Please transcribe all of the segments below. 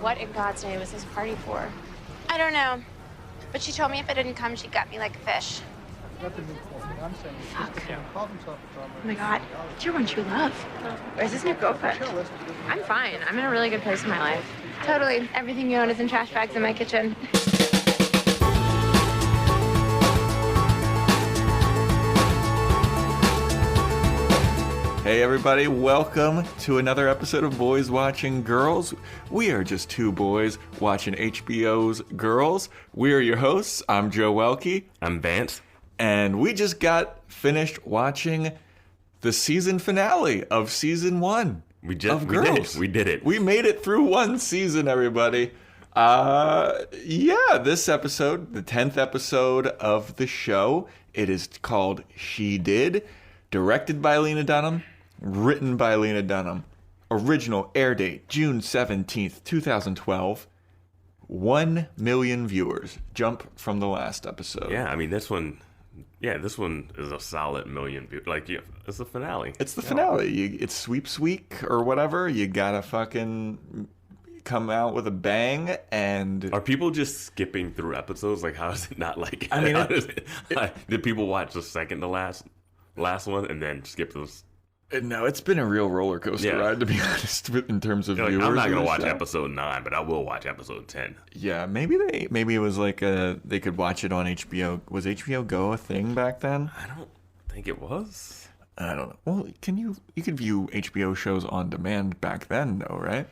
What in God's name is this party for? I don't know. But she told me if I didn't come, she'd gut me like a fish. Oh my God. It's your one true love. Or is this new girlfriend? I'm fine. I'm in a really good place in my life. Totally. Everything you own is in trash bags in my kitchen. Hey everybody, welcome to another episode of Boys Watching Girls. We are just two boys watching HBO's Girls. We are your hosts. I'm Joe Welke. I'm Vance. And we just got finished watching the season finale of season 1 of Girls. We did it. We made it through one season, everybody. This episode, the 10th episode of the show, it is called She Did, directed by Lena Dunham. Written by Lena Dunham. Original air date, June 17th, 2012. 1 million viewers. Jump from the last episode. Yeah, I mean, this one is a solid million views. Like, yeah, it's the finale. It's the finale. It's sweeps week or whatever. You gotta fucking come out with a bang. And are people just skipping through episodes? Like, how is it not like... I mean, did people watch the second to last one and then skip those? No, it's been a real roller coaster ride, to be honest, in terms of viewers. I'm not going to watch episode 9, but I will watch episode 10. Yeah, maybe it was like they could watch it on HBO. Was HBO Go a thing back then? I don't think it was. I don't know. Well, you could view HBO shows on demand back then, though, right?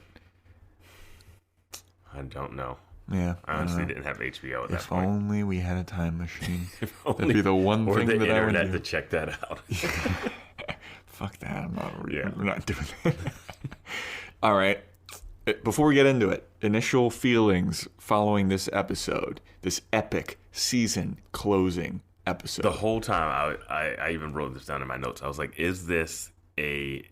I don't know. Yeah, I honestly didn't have HBO at that point. If only we had a time machine. That'd be the one thing that I would do. Or the internet to check that out. Fuck that. I'm not doing that. All right. Before we get into it, initial feelings following this episode, this epic season closing episode. The whole time, I even wrote this down in my notes. I was like, is this a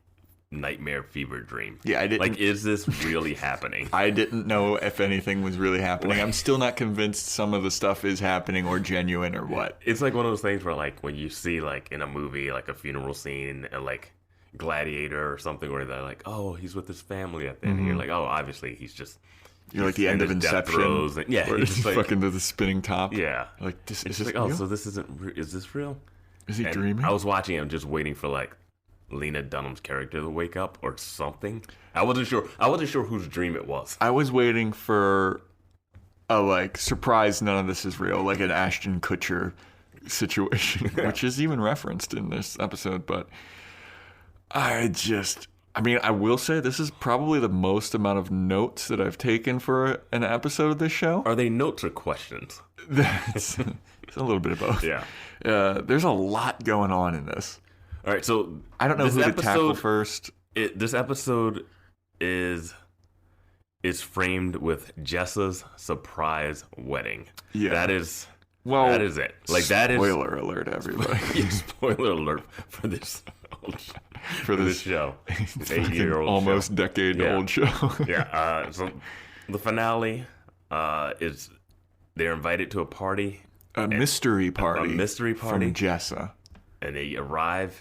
nightmare fever dream? Yeah, I didn't. Like, is this really happening? I didn't know if anything was really happening. I'm still not convinced some of the stuff is happening or genuine or what. It's like one of those things where, like, when you see, like, in a movie, like a funeral scene, like Gladiator or something, where they're like, oh, he's with his family at the end, and you're like, oh, obviously he's just... You're like the end of Inception. Yeah, he's just like, fucking to the spinning top. Yeah. Like, is this like, real? oh, so this isn't... Is this real? Is he dreaming? I was watching it, just waiting for, like, Lena Dunham's character to wake up or something. I wasn't sure whose dream it was. I was waiting for a, like, surprise none of this is real, like an Ashton Kutcher situation, which is even referenced in this episode. But I will say this is probably the most amount of notes that I've taken for an episode of this show. Are they notes or questions? It's a little bit of both. Yeah. There's a lot going on in this. All right, so I don't know who to tackle first. This episode is framed with Jessa's surprise wedding. Yeah, that is it. Like, that is spoiler alert, everybody. Spoiler alert for this show. 8-year-old almost decade-old show. Yeah. So the finale is they're invited to a party, a mystery party from Jessa, and they arrive.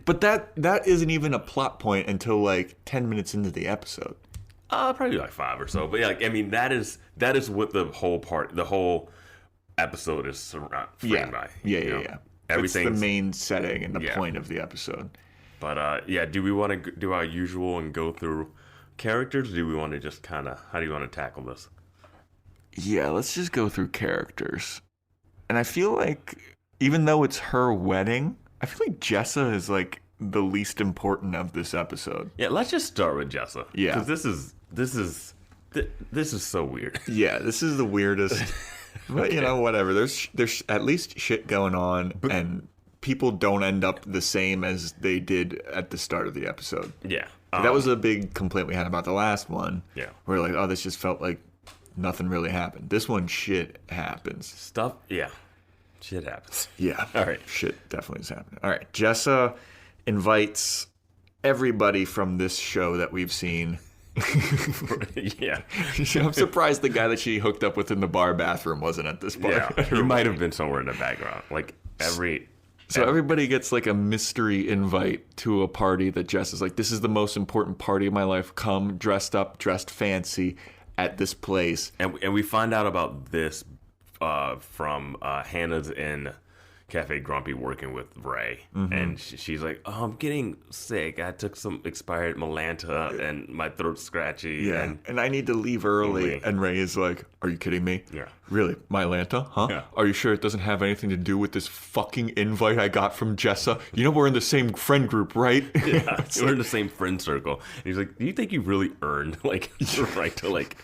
But that isn't even a plot point until like 10 minutes into the episode. Probably like 5 or so. But yeah, like, I mean, that is what the whole episode is framed by. Yeah. Everything's the main setting and the point of the episode. But do we want to do our usual and go through characters? Or do we want to just how do you want to tackle this? Yeah, let's just go through characters. And I feel like even though it's her wedding, I feel like Jessa is like the least important of this episode. Yeah, let's just start with Jessa. Yeah, because this is so weird. Yeah, this is the weirdest. But you know, whatever. There's at least shit going on, and people don't end up the same as they did at the start of the episode. Yeah, that was a big complaint we had about the last one. Yeah, where like, oh, this just felt like nothing really happened. This one, shit happens. Shit happens. Yeah. All right. Shit definitely is happening. All right. Jessa invites everybody from this show that we've seen. Yeah. I'm surprised the guy that she hooked up with in the bar bathroom wasn't at this bar. Yeah. He might have been somewhere in the background. Like, everybody gets like a mystery invite to a party that Jess is like, this is the most important party of my life. Come dressed up, dressed fancy. at this place. And we find out about this from Hannah's in Cafe Grumpy working with Ray. And she's like, oh, I'm getting sick. I took some expired Melanta and my throat's scratchy. Yeah, and I need to leave early. And Ray is like, are you kidding me? Yeah. Really? Mylanta? Huh? Yeah. Are you sure it doesn't have anything to do with this fucking invite I got from Jessa? You know we're in the same friend group, right? Yeah, we're in the same friend circle. And he's like, do you think you really earned like the right to like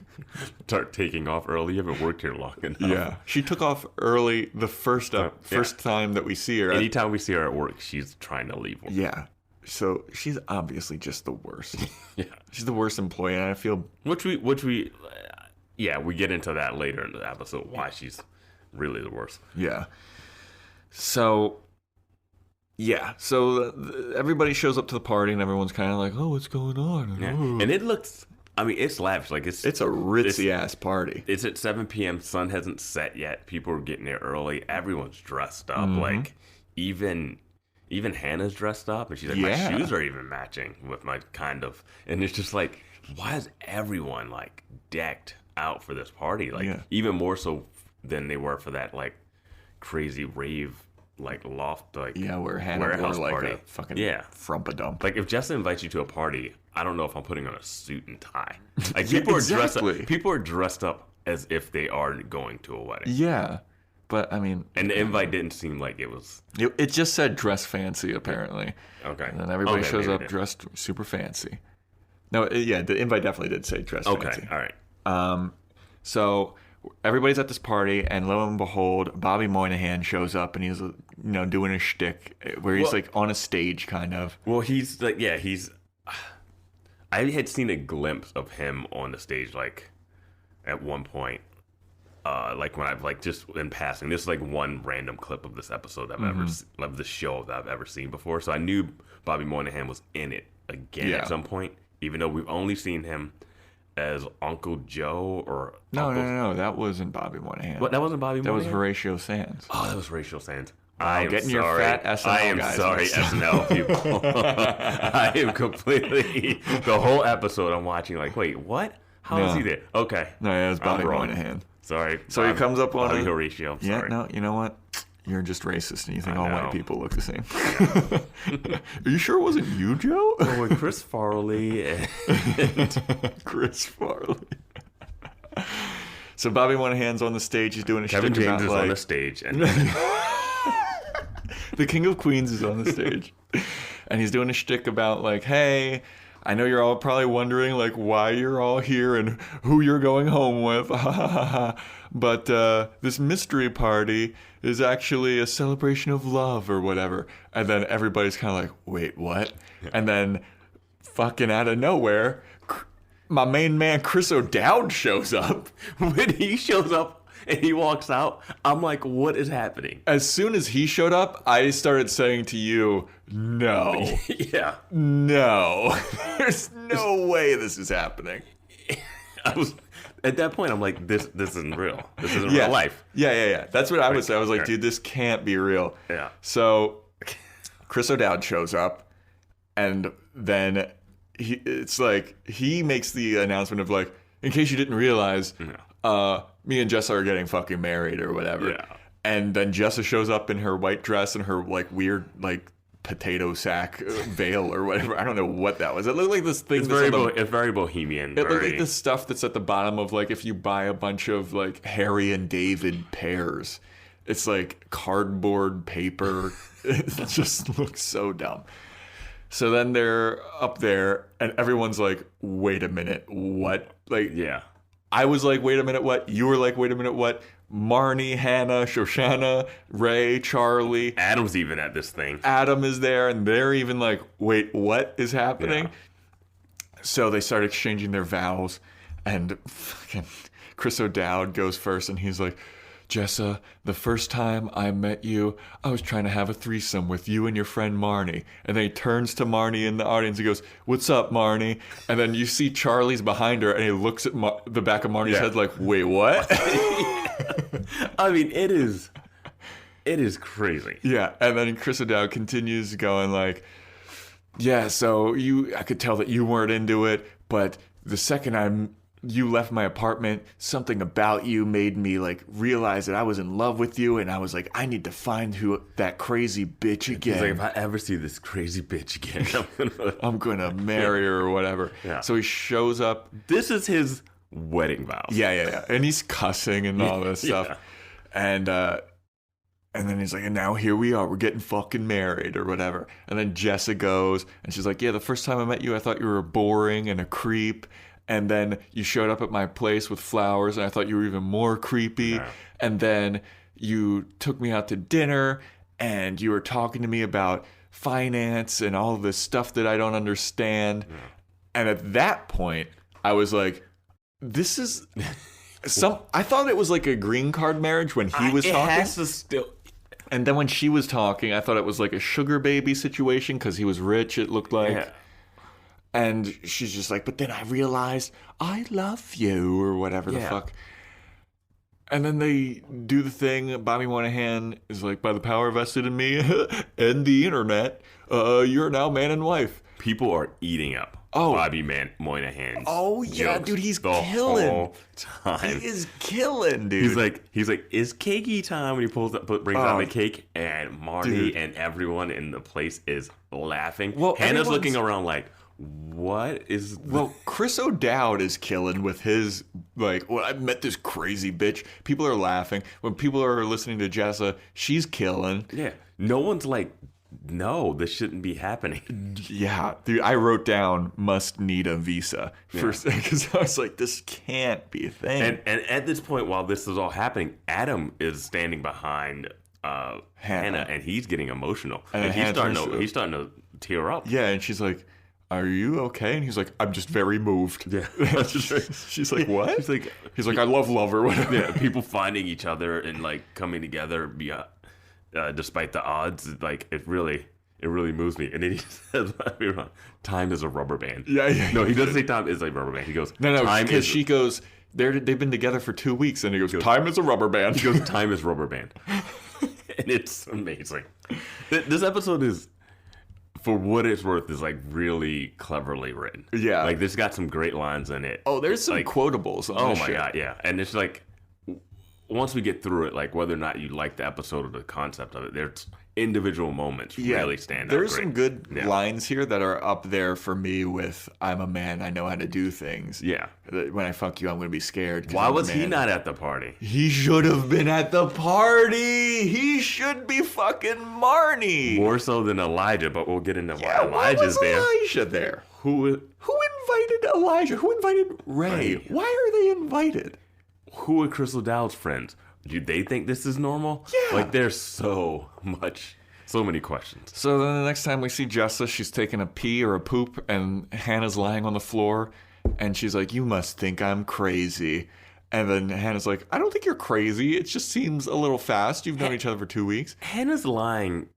start taking off early? You haven't worked here long enough. Yeah. She took off early the first time that we see her. Anytime we see her at work, she's trying to leave work. Yeah. So she's obviously just the worst. Yeah. She's the worst employee, and I feel... Which we we get into that later in the episode, why she's really the worst. Yeah. So everybody shows up to the party, and everyone's kind of like, oh, what's going on? Yeah. And it looks... I mean, it's lavish. Like it's a ritzy-ass party. It's at 7 p.m. Sun hasn't set yet. People are getting there early. Everyone's dressed up. Like, even Hannah's dressed up. And she's like, my shoes are even matching with my kind of... And it's just like, why is everyone, like, decked out for this party? Like, even more so than they were for that, like, crazy rave, like, loft, like, where Hannah wore, like, party. A fucking frumpa-dump. Like, if Jessa invites you to a party... I don't know if I'm putting on a suit and tie. Like people are dressed up as if they are going to a wedding. Yeah, but I mean, and the invite didn't seem like it was. It just said dress fancy apparently. Okay. And then everybody shows up dressed super fancy. No, the invite definitely did say dress fancy. Okay, all right. So everybody's at this party, and lo and behold, Bobby Moynihan shows up, and he's doing a shtick where he's like on a stage, kind of. Well, he's like, I had seen a glimpse of him on the stage, like, at one point, like, when I've, like, just in passing. This is, like, one random clip of this episode of the show that I've ever seen before. So I knew Bobby Moynihan was in it again at some point, even though we've only seen him as Uncle Joe or... No, that wasn't Bobby Moynihan. What, that wasn't Bobby Moynihan? That was Horatio Sands. Oh, that was Horatio Sands. I am getting your fat SNL I am guys. sorry, SNL people. I am completely... The whole episode I'm watching like, wait, what? How is he there? Okay. No, it was Bobby Moynihan. Sorry. So he comes up on Bobby Horatio. I'm sorry. No, you know what? You're just racist and you think all white people look the same. Are you sure it wasn't you, Joe? Oh, with Chris Farley and... Chris Farley. So Bobby Moynihan's on the stage. He's doing a Kevin shtick James about, is on the stage. And... The King of Queens is on the stage. And he's doing a shtick about, like, hey, I know you're all probably wondering, like, why you're all here and who you're going home with. But this mystery party is actually a celebration of love or whatever. And then everybody's kind of like, wait, what? And then fucking out of nowhere, my main man Chris O'Dowd shows up. When he shows up and he walks out, I'm like, what is happening? As soon as he showed up, I started saying to you, no. Yeah. No. There's no way this is happening. At that point, I'm like, this isn't real. This isn't real life. Yeah. That's what I would say. I was like, dude, this can't be real. Yeah. So Chris O'Dowd shows up, and then he makes the announcement of, like, in case you didn't realize, me and Jessa are getting fucking married or whatever. Yeah. And then Jessa shows up in her white dress and her, like, weird, like, potato sack veil or whatever. I don't know what that was. It looked like this thing. It's very bohemian. It looked like the stuff that's at the bottom of, like, if you buy a bunch of, like, Harry and David pears. It's like cardboard paper. It just looks so dumb. So then they're up there and everyone's like, wait a minute, what? Like, yeah. I was like, wait a minute, what? You were like, wait a minute, what? Marnie, Hannah, Shoshanna, Ray, Charlie. Adam's even at this thing. Adam is there, and they're even like, wait, what is happening? Yeah. So they start exchanging their vows, and fucking Chris O'Dowd goes first, and he's like, Jessa, the first time I met you, I was trying to have a threesome with you and your friend Marnie. And then he turns to Marnie in the audience and goes, what's up, Marnie? And then you see Charlie's behind her, and he looks at the back of Marnie's head like, wait, what? I mean, it is crazy. Yeah, and then Chris O'Dowd continues going like, yeah, so I could tell that you weren't into it, but the second you left my apartment. Something about you made me like realize that I was in love with you, and I was like, I need to find who that crazy bitch again. He's like, if I ever see this crazy bitch again, I'm gonna marry her or whatever. Yeah. So he shows up. This is his wedding vows. Yeah. And he's cussing and all this stuff. And then he's like, and now here we are. We're getting fucking married or whatever. And then Jessa goes, and she's like, yeah, the first time I met you, I thought you were boring and a creep. And then you showed up at my place with flowers, and I thought you were even more creepy. Yeah. And then you took me out to dinner, and you were talking to me about finance and all of this stuff that I don't understand. Yeah. And at that point, I was like, this is... I thought it was like a green card marriage when he was talking. It has to still... And then when she was talking, I thought it was like a sugar baby situation because he was rich, it looked like. Yeah. And she's just like, but then I realized I love you or whatever the fuck. And then they do the thing. Bobby Moynihan is like, by the power vested in me and the internet, you're now man and wife. People are eating up Bobby Moynihan's. Oh yeah, dude, he's killing. Whole time. He is killing, dude. He's like, it's cakey time when he brings out the cake, and Marty and everyone in the place is laughing. Well, Hannah's looking around like, what is? Well, Chris O'Dowd is killing with his like. Well, I met this crazy bitch. People are laughing when people are listening to Jessa. She's killing. Yeah, no one's like, no, this shouldn't be happening. Yeah, dude, I wrote down must need a visa first because I was like, this can't be a thing. And at this point, while this is all happening, Adam is standing behind Hannah, and he's getting emotional, and he's starting to tear up. Yeah, and she's like, are you okay? And he's like, I'm just very moved. Yeah. She's like, what? He's like, I love or whatever. Yeah, people finding each other and like coming together despite the odds. Like it really moves me. And then he says, time is a rubber band. Yeah. No, he doesn't say time is a rubber band. He goes, no, because she goes, they've been together for 2 weeks. And he goes, time is a rubber band. He goes, time is rubber band. And it's amazing. This episode is, for what it's worth, is like really cleverly written. Yeah. Like there's got some great lines in it. Oh, there's some like, quotables. Oh my God, yeah. And it's like, once we get through it, like whether or not you like the episode or the concept of it, there's individual moments really stand out. There's some good lines here that are up there for me with I'm a man, I know how to do things. Yeah. When I fuck you, I'm going to be scared. Why was he not at the party? He should have been at the party. He should be fucking Marnie. More so than Elijah, but we'll get into why Elijah's there. Why was Elijah there? Who invited Elijah? Who invited Ray? Why are they invited? Who are Crystal Dowd's friends? Do they think this is normal? Yeah. Like, there's so many questions. So then the next time we see Jessa, she's taking a pee or a poop, and Hannah's lying on the floor, and she's like, you must think I'm crazy. And then Hannah's like, I don't think you're crazy. It just seems a little fast. You've known each other for 2 weeks. Hannah's lying.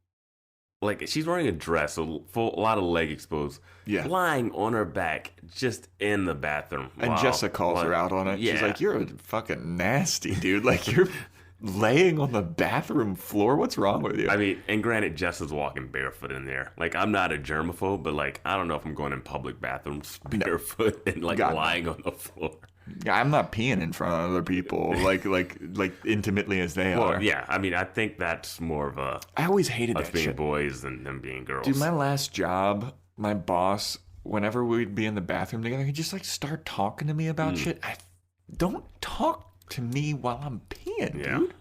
Like, she's wearing a dress, a lot of leg exposed. Yeah. Lying on her back, just in the bathroom. And Jessa calls her out on it. Yeah. She's like, you're a fucking nasty, dude. Like, you're laying on the bathroom floor. What's wrong with you? I mean, and granted, Jessa's walking barefoot in there. Like, I'm not a germaphobe, but, like, I don't know if I'm going in public bathrooms barefoot and, like, lying on the floor. Yeah, I'm not peeing in front of other people, like intimately as they are. Yeah, I mean, I think that's more of a... I always hated us that being shit. Boys than them being girls. Dude, my last job, my boss, whenever we'd be in the bathroom together, he'd just like start talking to me about shit. Don't talk to me while I'm peeing, dude.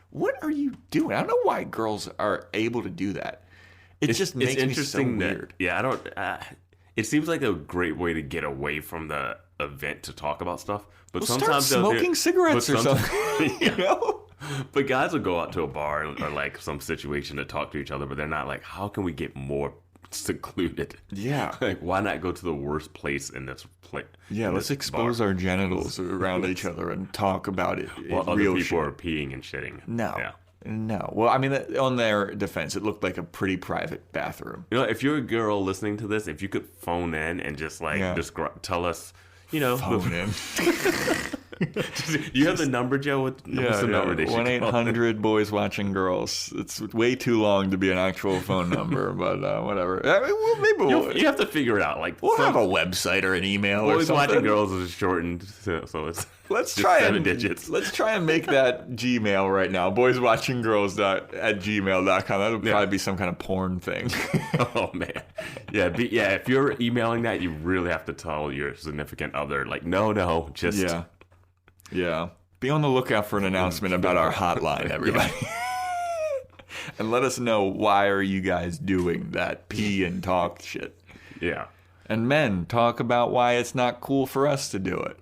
What are you doing? I don't know why girls are able to do that. It just makes me so weird. Yeah, I don't... it seems like a great way to get away from the event to talk about stuff, but sometimes start smoking cigarettes or something. You know? But guys will go out to a bar or like some situation to talk to each other, but they're not like, how can we get more secluded? Yeah. Like, why not go to the worst place in this place? Yeah, let's expose our genitals around each other and talk about it. While other people are peeing and shitting. No. Yeah. No. Well, I mean, on their defense, it looked like a pretty private bathroom. You know, if you're a girl listening to this, if you could phone in and just like tell us, you know, phone in. You have the number, Joe? What's the number they should call? 1-800 Boys Watching Girls. It's way too long to be an actual phone number, but whatever. You have to figure it out. Like we'll have a website or an email or Boys something. Watching Girls is shortened, so it's let's just try 7 digits. Let's try and make that Gmail right now. BoysWatchingGirls@gmail.com. That'll probably be some kind of porn thing. Oh man, yeah. If you're emailing that, you really have to tell your significant other, like, no, just yeah. Be on the lookout for an announcement about our hotline, everybody. And let us know, why are you guys doing that pee and talk shit? Yeah. And men, talk about why it's not cool for us to do it.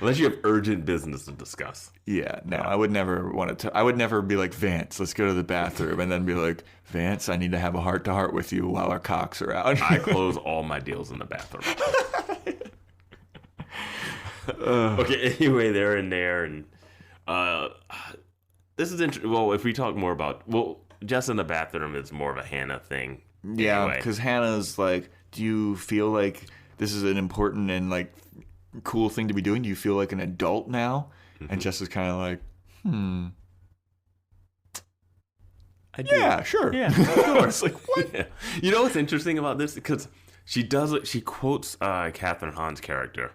Unless you have urgent business to discuss. Yeah, no, I would never want to. I would never be like, Vance, let's go to the bathroom, and then be like, Vance, I need to have a heart-to-heart with you while our cocks are out. I close all my deals in the bathroom. Okay, anyway, they're in there, and this is interesting. Well, if we talk more about, Jess in the bathroom is more of a Hannah thing. Yeah, because Hannah's like, do you feel like this is an important and like cool thing to be doing? Do you feel like an adult now? Mm-hmm. And Jess is kind of like, I do. Yeah, sure. Yeah, of course. Like, what? Yeah. You know what's interesting about this? Because she quotes Catherine Hahn's character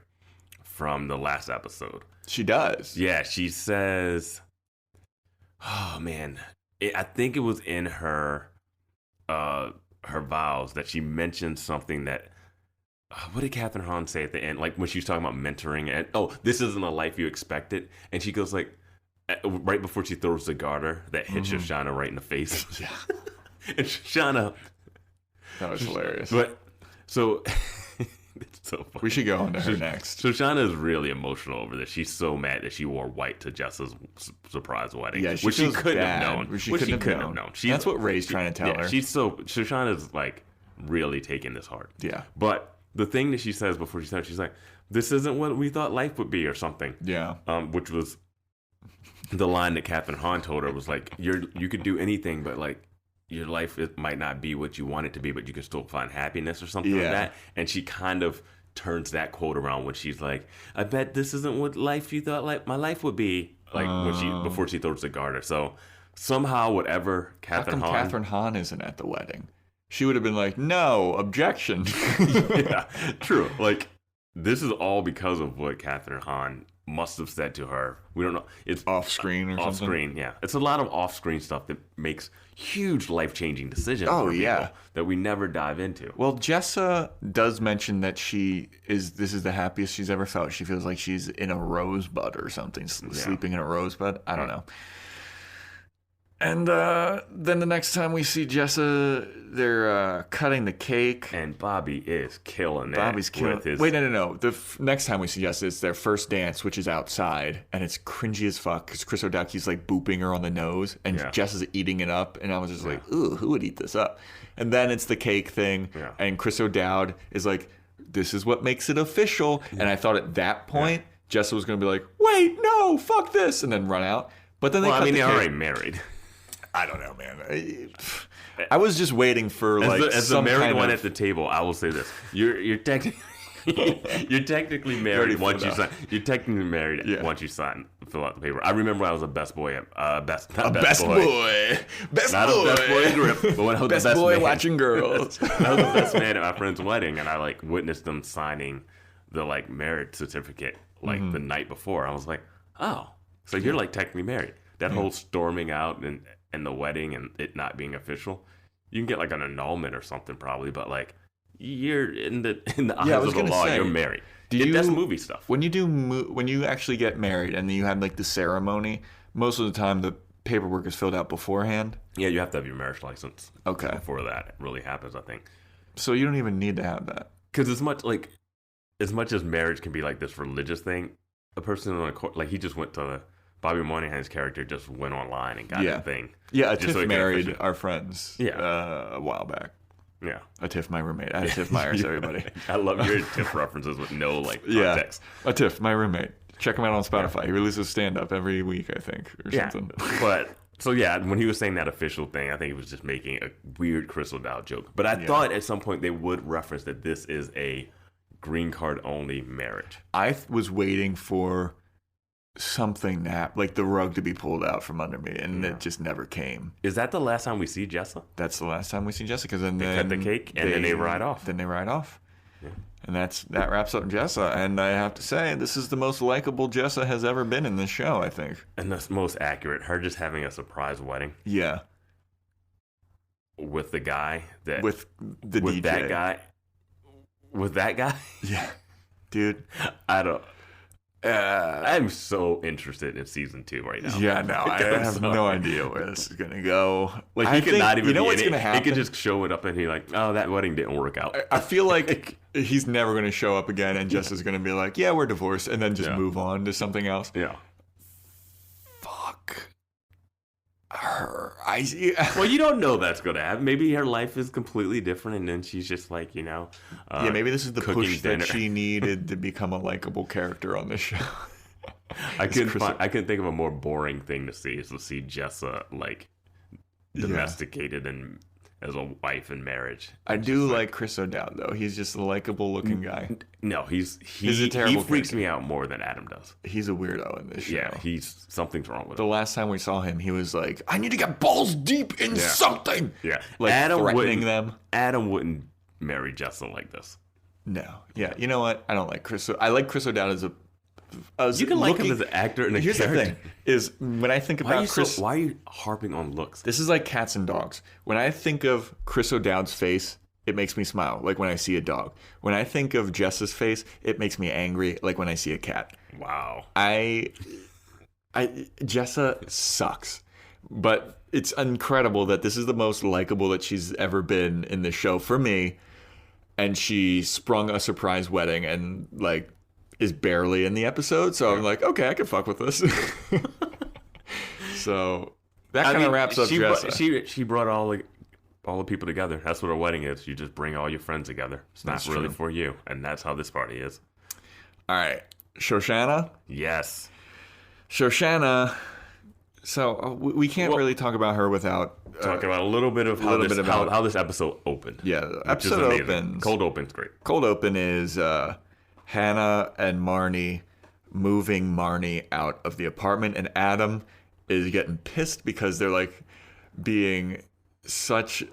from the last episode. She does. Yeah, she says, oh man, I think it was in her vows that she mentioned something that, what did Catherine Hahn say at the end? Like when she was talking about mentoring and, this isn't a life you expected. And she goes like, right before she throws the garter that hits Shoshanna right in the face. Yeah. And Shoshanna. That was hilarious. But, so... It's so funny. We should go on to her next. Shoshanna is really emotional over this. She's so mad that she wore white to Jessa's surprise wedding. Yeah, which she couldn't have known. Which she couldn't have known. That's what Ray's trying to tell her. Shoshanna's like really taking this hard. Yeah. But the thing that she says before she said, she's like, this isn't what we thought life would be or something. Yeah. Which was the line that Catherine Hahn told her was like, you could do anything, but like, your life, it might not be what you want it to be, but you can still find happiness or something like that. And she kind of turns that quote around when she's like, I bet this isn't what life you thought like my life would be. Like before she throws the garter. So somehow whatever Catherine Hahn isn't at the wedding? She would have been like, no, objection. Yeah, true. Like, this is all because of what Catherine Hahn must have said to her. We don't know. It's off screen or off something. Screen, yeah. It's a lot of off screen stuff that makes huge life changing decisions. Oh, for yeah. people that we never dive into. Well, Jessa does mention that this is the happiest she's ever felt. She feels like she's in a rosebud or something, sleeping in a rosebud. I don't know. And then the next time we see Jessa, they're cutting the cake. And Bobby is killing it. Bobby's killing it. Wait, no. The next time we see Jessa, it's their first dance, which is outside. And it's cringy as fuck because Chris O'Dowd's like booping her on the nose. And Jessa's eating it up. And I was just like, ooh, who would eat this up? And then it's the cake thing. Yeah. And Chris O'Dowd is like, this is what makes it official. Yeah. And I thought at that point, Jessa was going to be like, wait, no, fuck this. And then run out. But then they're already married. I don't know, man. I was just waiting for as the married one at the table. I will say this: you're technically married once you sign. You're technically married once you sign, fill out the paper. I remember when I was a best boy, best boy in grip, but when I was best the best boy man, watching girls. I was the best man at my friend's wedding, and I like witnessed them signing the like marriage certificate like the night before. I was like, oh, so you're like technically married. That whole storming out and the wedding and it not being official, you can get like an annulment or something probably, but like you're in the eyes of the law, you're married. That's movie stuff. When you actually get married and then you have like the ceremony, most of the time the paperwork is filled out beforehand. Yeah, you have to have your marriage license. Okay. Before that really happens, I think. So you don't even need to have that. Because as much as marriage can be like this religious thing, a person on a court, like he just went to Bobby Moynihan's character just went online and got a thing. Yeah, Tiff married our friends a while back. Yeah. Tiff, my roommate. I had Tiff Myers, everybody. I love your Tiff references with no context. Yeah, Tiff, my roommate. Check him out on Spotify. Yeah. He releases stand-up every week, I think, or something. But, when he was saying that official thing, I think he was just making a weird Chris O'Dowd joke. But I thought at some point they would reference that this is a green card only marriage. I was waiting for something like the rug to be pulled out from under me, and it just never came. Is that the last time we see Jessa? That's the last time we see Jessa, because then they cut the cake and then they ride off. Yeah. And that wraps up Jessa. And I have to say, this is the most likable Jessa has ever been in this show, I think. And that's most accurate. Her just having a surprise wedding. Yeah. With the guy that with the with DJ. With that guy? Yeah. Dude. I'm so interested in season 2 right now. Yeah, no, I have no idea where this is gonna go. Like, he could not even. You know what's gonna happen? He could just show it up and he like, oh, that wedding didn't work out. I feel like he's never gonna show up again, and Jess is gonna be like, yeah, we're divorced, and then just move on to something else. Yeah. Fuck her. Well, you don't know that's gonna happen. Maybe her life is completely different, and then she's just like, yeah, maybe this is the push that she needed to become a likable character on this show. I couldn't think of a more boring thing to see is to see Jessa like domesticated and as a wife in marriage. I do like Chris O'Dowd though. He's just a likable looking guy. No, he's a terrible he freaks me out more than Adam does. He's a weirdo in this show. Yeah, something's wrong with him. The last time we saw him, he was like, I need to get balls deep in something. Yeah. Like threatening them. Adam wouldn't marry Jessa like this. No. Yeah. You know what? I don't like Chris. I like Chris O'Dowd as a you can like him as an actor and a Here's character. The thing is, when I think about Chris, why are you harping on looks? This is like cats and dogs. When I think of Chris O'Dowd's face, it makes me smile, like when I see a dog. When I think of Jessa's face, it makes me angry, like when I see a cat. Wow. Jessa sucks, but it's incredible that this is the most likable that she's ever been in the show for me, and she sprung a surprise wedding and like is barely in the episode, so I'm like, okay, I can fuck with this. So that kind of wraps up Jessa. She brought all the people together. That's what a wedding is. You just bring all your friends together. It's not really for you, and that's how this party is. All right, Shoshanna. Yes, Shoshanna. So we can't really talk about her without talking about a little bit of how this episode opened. Yeah, the episode opens. Cold open's great. Cold open is Hannah and Marnie moving Marnie out of the apartment, and Adam is getting pissed because they're like being such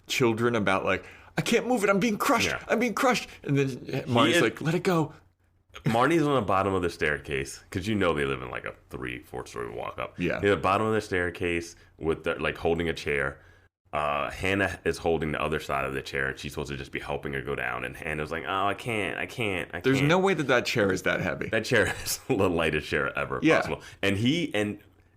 children about like, I can't move it, I'm being crushed. Yeah. I'm being crushed. And then Marnie's like, let it go. Marnie's on the bottom of the staircase because they live in like a 3-4 story walk up. Yeah. They're at the bottom of the staircase with like holding a chair. Hannah is holding the other side of the chair, and she's supposed to just be helping her go down. And Hannah's like, "Oh, I can't." There's no way that chair is that heavy. That chair is the lightest chair ever possible. And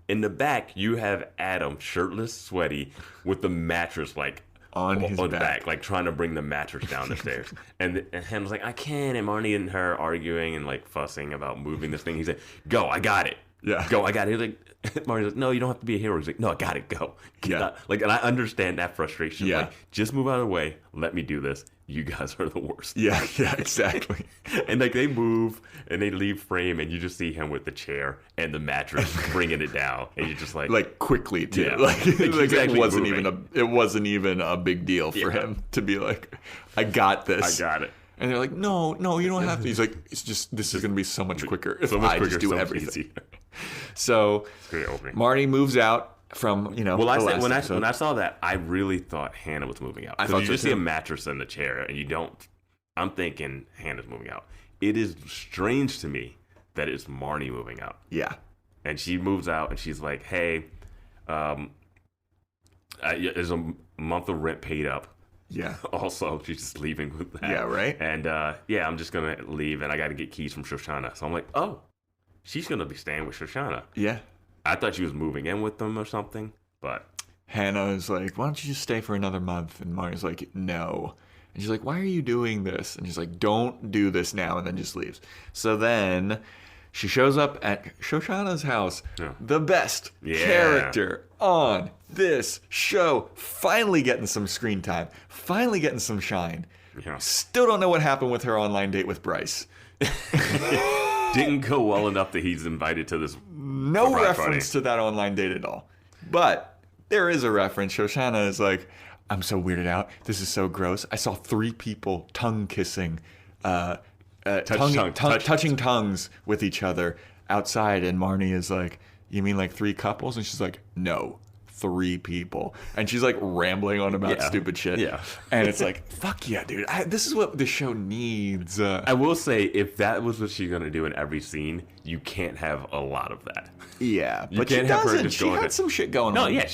in the back, you have Adam, shirtless, sweaty, with the mattress like on his back, like trying to bring the mattress down the stairs. And Hannah's like, "I can't." And Marnie and her arguing and like fussing about moving this thing. He's like, "Go, I got it." Yeah. Go, I got it. He's like, Marnie's like, no, you don't have to be a hero. He's like, no, I got it. Go. Yeah. Like, and I understand that frustration. Yeah. Like, just move out of the way. Let me do this. You guys are the worst. Yeah, exactly. And like they move and they leave frame, and you just see him with the chair and the mattress bringing it down, and you're just like quickly too. Yeah. Like it wasn't even a big deal for him to be like, I got this. I got it. And they're like, no, you don't have to. He's like, this is going to be so much quicker if I just do everything. So Marnie moves out from, when I saw that, I really thought Hannah was moving out. Because you just see a mattress in the chair, and I'm thinking Hannah's moving out. It is strange to me that it's Marnie moving out. Yeah. And she moves out, and she's like, hey, there's a month of rent paid up. Yeah. Also, she's just leaving with that. Yeah, right? And, I'm just going to leave, and I got to get keys from Shoshanna. So I'm like, oh, she's going to be staying with Shoshanna. Yeah. I thought she was moving in with them or something, but... Hannah is like, why don't you just stay for another month? And Marnie's like, no. And she's like, why are you doing this? And she's like, don't do this now, and then just leaves. So then she shows up at Shoshanna's house, the best character on this show, finally getting some screen time, finally getting some shine. Yeah. Still don't know what happened with her online date with Bryce. Didn't go well enough that he's invited to this. No reference to that online date at all. But there is a reference. Shoshanna is like, I'm so weirded out. This is so gross. I saw 3 people tongue kissing touching tongues with each other outside, and Marnie is like, "You mean like 3 couples?" And she's like, "No, 3 people." And she's like rambling on about stupid shit. Yeah. And it's like, fuck yeah, dude. This is what the show needs. I will say, if that was what she's gonna do in every scene, you can't have a lot of that. Yeah, You but can't she have her doesn't. just She going had to- some shit going on. No, yeah,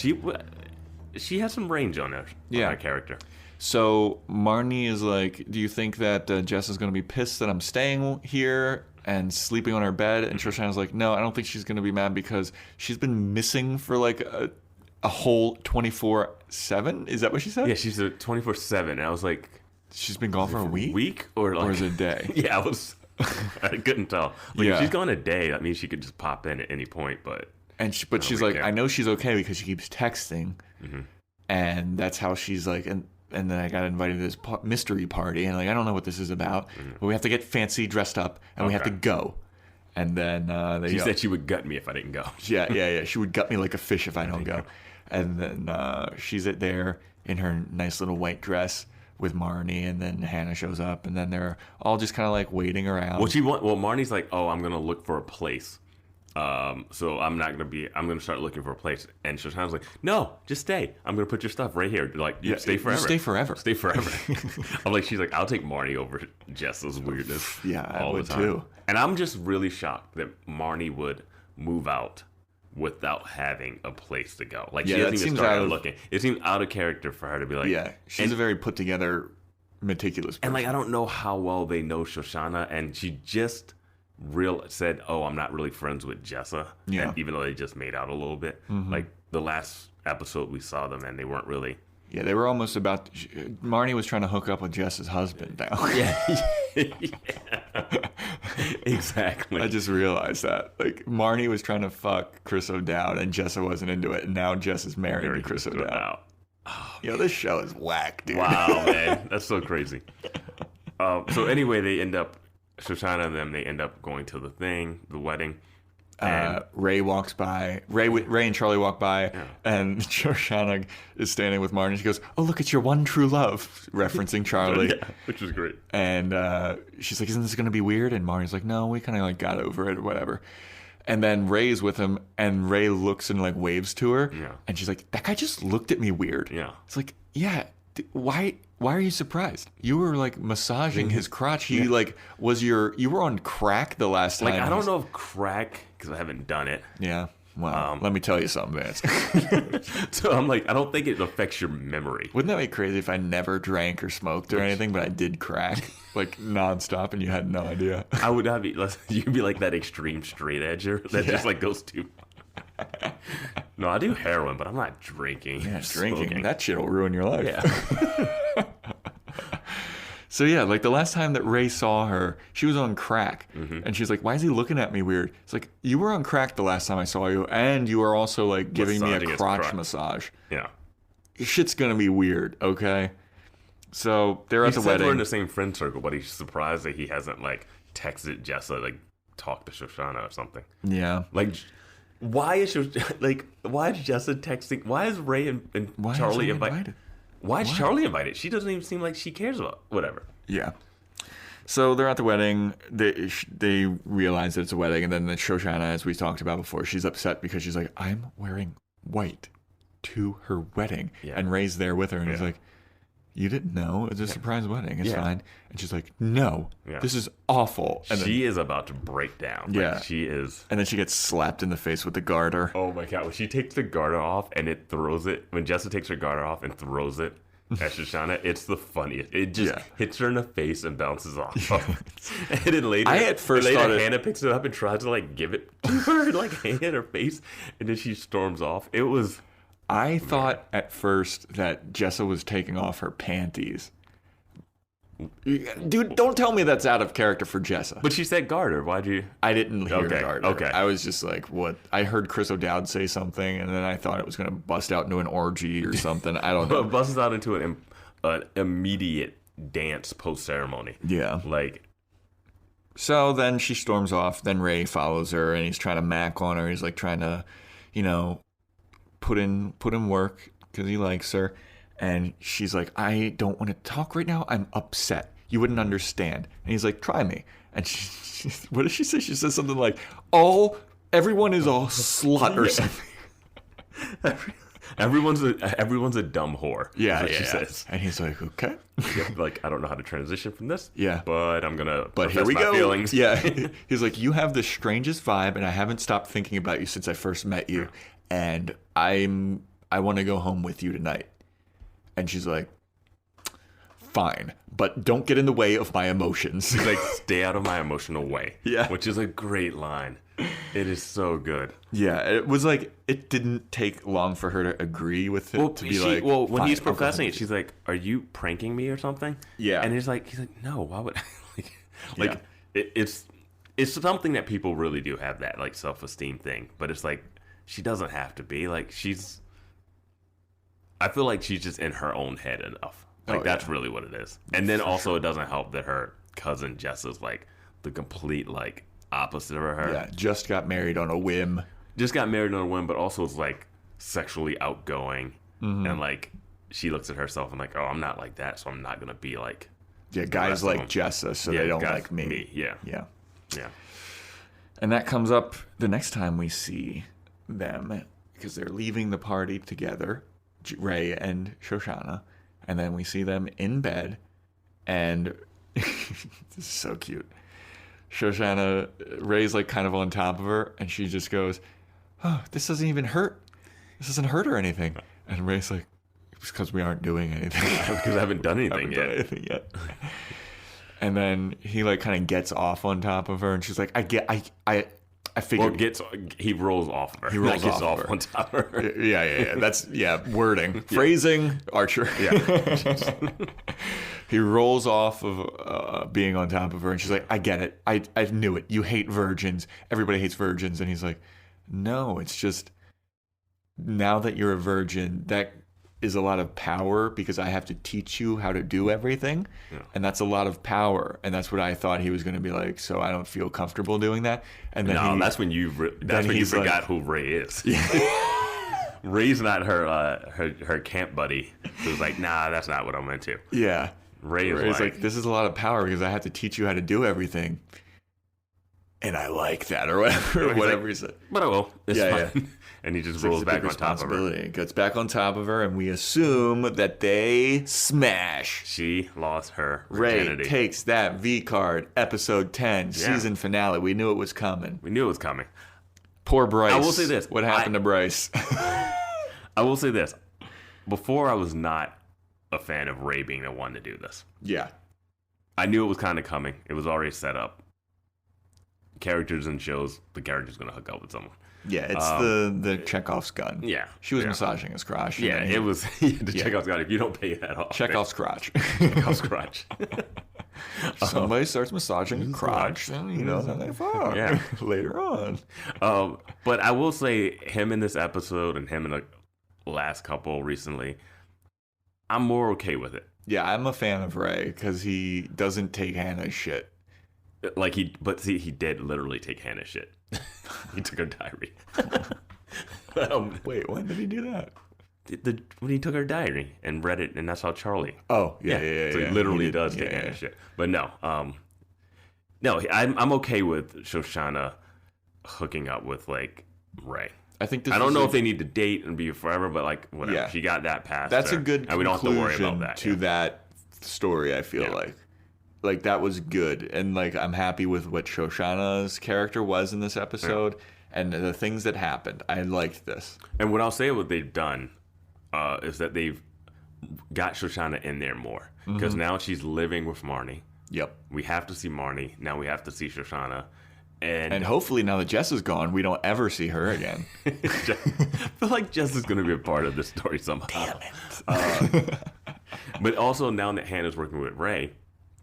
she has some range on her character. So Marnie is like, "Do you think that Jess is going to be pissed that I'm staying here and sleeping on her bed?" And Shoshanna's like, "No, I don't think she's going to be mad because she's been missing for like a whole 24/7." Is that what she said? Yeah, she's a 24/7. And I was like, She's been gone for a week? week or like, is it a day? Yeah, I couldn't tell. Like, Yeah. if she's gone a day, that means she could just pop in at any point. But But she's really like, care. I know she's okay because she keeps texting. And that's how she's like, and then I got invited to this mystery party, and like, I don't know what this is about, but we have to get fancy dressed up, and we have to go. And then they she go, said she would gut me if I didn't go. yeah. She would gut me like a fish if I don't go. And then she's there in her nice little white dress with Marnie, and then Hannah shows up, and then they're all just kind of like waiting around. Well, Marnie's like, oh, I'm gonna look for a place. So I'm gonna start looking for a place. And Shoshanna's like, no, just stay. I'm gonna put your stuff right here. Like, stay forever. Stay forever. Stay forever. She's like, I'll take Marnie over Jessa's weirdness. Yeah, I all would the time. too. And I'm just really shocked that Marnie would move out without having a place to go. Like, Yeah, she that doesn't even seems start out of- looking. It seems out of character for her to be like, Yeah, she's a very put together, meticulous person. and like, I don't know how well they know Shoshana, and she just said, "Oh, I'm not really friends with Jessa." Yeah. And even though they just made out a little bit, like the last episode we saw them, and they weren't really. Yeah, they were almost about. Marnie was trying to hook up with Jess's husband now. Yeah. Exactly. I just realized that. Like, Marnie was trying to fuck Chris O'Dowd, and Jessa wasn't into it, and now Jess is married to Chris O'Dowd. Yo, this show is whack, dude. Wow, man, that's so crazy. So anyway, Shoshana and them, they end up going to the wedding. And Ray walks by. Ray and Charlie walk by, and Shoshana is standing with Marnie. She goes, "Oh, look, it's your one true love," referencing Charlie. yeah, which was great. And she's like, "Isn't this going to be weird?" And Marnie's like, "No, we kind of like got over it or whatever." And then Ray's with him, and Ray looks and like waves to her, and she's like, "That guy just looked at me weird." Yeah. It's like, yeah, why are you surprised? You were like massaging his crotch. He like you were on crack the last time. Like, I don't know if crack, because I haven't done it. Yeah. Well, let me tell you something, Vance. So I'm like, I don't think it affects your memory. Wouldn't that be crazy if I never drank or smoked or anything, but I did crack like nonstop and you had no idea? I would not be. You'd be like that extreme straight edger that just like goes too. No, I do heroin, but I'm not drinking. Yeah, drinking. smoking. That shit will ruin your life. Yeah. So yeah, like the last time that Ray saw her, she was on crack. And she's like, "Why is he looking at me weird?" It's like, you were on crack the last time I saw you, and you were also like giving me Massaging a his crotch crotch. massage. Yeah. Shit's gonna be weird, okay? So they're at the He said we're in wedding. the same friend circle, but he's surprised that he hasn't like texted Jessa, like talked to Shoshana or something. Yeah. Like, why is Jessa texting? Why is Ray and Why is Charlie Ray invited? Why is Charlie invited? She doesn't even seem like she cares about whatever. Yeah. So they're at the wedding. They realize that it's a wedding, and then the Shoshana, as we talked about before, she's upset because she's like, "I'm wearing white to her wedding," and Ray's there with her, and he's like, "You didn't know? It's a surprise wedding. It's fine." And she's like, "No, this is awful." And She is about to break down. Like, she is. And then she gets slapped in the face with the garter. Oh my god! When she takes the garter off and it throws it, when Jessa takes her garter off and throws it at Shoshana, it's the funniest. It just hits her in the face and bounces off. And then later, I at first thought Hannah picks it up and tries to like give it to her and like hang it in her face, and then she storms off. It was. I thought at first that Jessa was taking off her panties. Dude, don't tell me that's out of character for Jessa. But she said garter. Why'd you? I didn't hear garter. Okay. I was just like, what? I heard Chris O'Dowd say something, and then I thought it was going to bust out into an orgy or something. I don't know. It busts out into an immediate dance post ceremony. Yeah. Like. So then she storms off. Then Ray follows her, and he's trying to mac on her. He's like trying to, put in work because he likes her. And she's like, "I don't want to talk right now. I'm upset. You wouldn't understand." And he's like, "Try me." And what did she say? She says something like, everyone is all slut or something. Everyone's a dumb whore. Yeah, is what she says. And he's like, okay. Yeah, like, I don't know how to transition from this. Yeah. But I'm going to But here we my go. feelings. Yeah. He's like, you have the strangest vibe, and I haven't stopped thinking about you since I first met you. And I want to go home with you tonight. And she's like, fine, but don't get in the way of my emotions. He's like, stay out of my emotional way. Yeah. Which is a great line. It is so good. Yeah, it was like, it didn't take long for her to agree with it. When he's professing it, she's like, are you pranking me or something? Yeah. And he's like, no, why would it's something that people really do have, that like self-esteem thing. But it's like, she doesn't have to be. Like, I feel like she's just in her own head enough. Like, that's really what it is. And then also it doesn't help that her cousin Jessa's like the complete like opposite of her. Yeah, just got married on a whim. But also is like sexually outgoing. And like, she looks at herself and like, oh, I'm not like that, so I'm not gonna be like. Yeah, guys like Jessa, so they don't like me. Yeah. Yeah. Yeah. And that comes up the next time we see them, because they're leaving the party together, Ray and Shoshanna, and then we see them in bed, and this is so cute. Shoshanna, Ray's like kind of on top of her, and she just goes, oh, this doesn't even hurt. This doesn't hurt or anything. And Ray's like, it's because we aren't doing anything. Because I haven't done anything yet. And then he like kind of gets off on top of her, and she's like, I figured. Well, he rolls off of her. He rolls gets off on top of her. Yeah. That's wording, phrasing, Archer. Yeah. He rolls off of being on top of her, and she's like, I get it. I knew it. You hate virgins. Everybody hates virgins. And he's like, no, it's just now that you're a virgin, that is a lot of power because I have to teach you how to do everything. Yeah. And that's a lot of power. And that's what I thought he was going to be like, so I don't feel comfortable doing that. And then that's when you forgot who Ray is. Yeah. Ray's not her camp buddy who's like, nah, that's not what I'm into. Yeah. Ray's like, this is a lot of power because I have to teach you how to do everything. And I like that, or whatever he said. But I will. It's fine. Yeah. And he just rolls back on top of her. Gets back on top of her, and we assume that they smash. She lost her virginity. Ray takes that V card, episode 10, season finale. We knew it was coming. Poor Bryce. I will say this. What happened to Bryce? I will say this. Before, I was not a fan of Ray being the one to do this. Yeah. I knew it was kind of coming. It was already set up. Characters in shows, the character's going to hook up with someone. Yeah, it's the Chekhov's gun. Yeah. She was massaging his crotch. Yeah, it was the Chekhov's gun. If you don't pay that off. Chekhov's crotch. Chekhov's crotch. Somebody starts massaging crotch, and then they fuck. Yeah. Later on. But I will say, him in this episode and him in the last couple recently, I'm more okay with it. Yeah, I'm a fan of Ray because he doesn't take Hannah's shit. He did literally take Hannah's shit. He took her diary. Wait, when did he do that? When he took her diary and read it, and that's how Charlie. Oh, yeah. So he literally does take Hannah's shit. But no, I'm okay with Shoshanna hooking up with like Ray. I don't know if they need to date and be forever, but like whatever. Yeah. She got that past. That's her, a good and we don't have to worry about that. To that story, I feel like that was good, and like I'm happy with what Shoshanna's character was in this episode, and the things that happened. I liked this. And what I'll say, what they've done, is that they've got Shoshanna in there more because now she's living with Marnie. Yep. We have to see Marnie. Now we have to see Shoshanna. And hopefully now that Jess is gone, we don't ever see her again. I feel like Jess is going to be a part of this story somehow. Damn it. But also now that Hannah's working with Ray,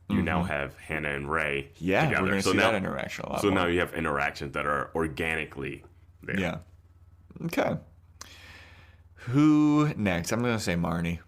you now have Hannah and Ray together. We're going to see that interaction a lot more. Now you have interactions that are organically there. Yeah. Okay. Who next? I'm going to say Marnie.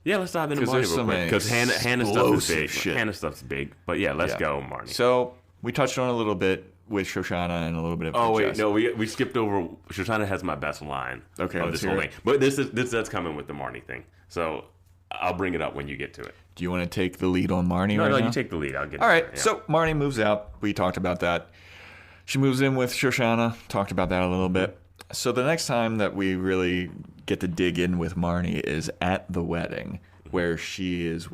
Yeah, let's dive into Marnie real quick. Because Hannah stuff is big. Hannah stuff's big. But yeah, let's go, Marnie. So we touched on a little bit with Shoshanna and a little bit of Jess. No, we skipped over. Shoshanna has my best line of this whole thing. But that's coming with the Marnie thing. So I'll bring it up when you get to it. Do you want to take the lead on Marnie No, right now? you take the lead. I'll get All right, yeah. so Marnie moves out. We talked about that. She moves in with Shoshanna. Talked about that a little bit. So the next time that we really get to dig in with Marnie is at the wedding, where she is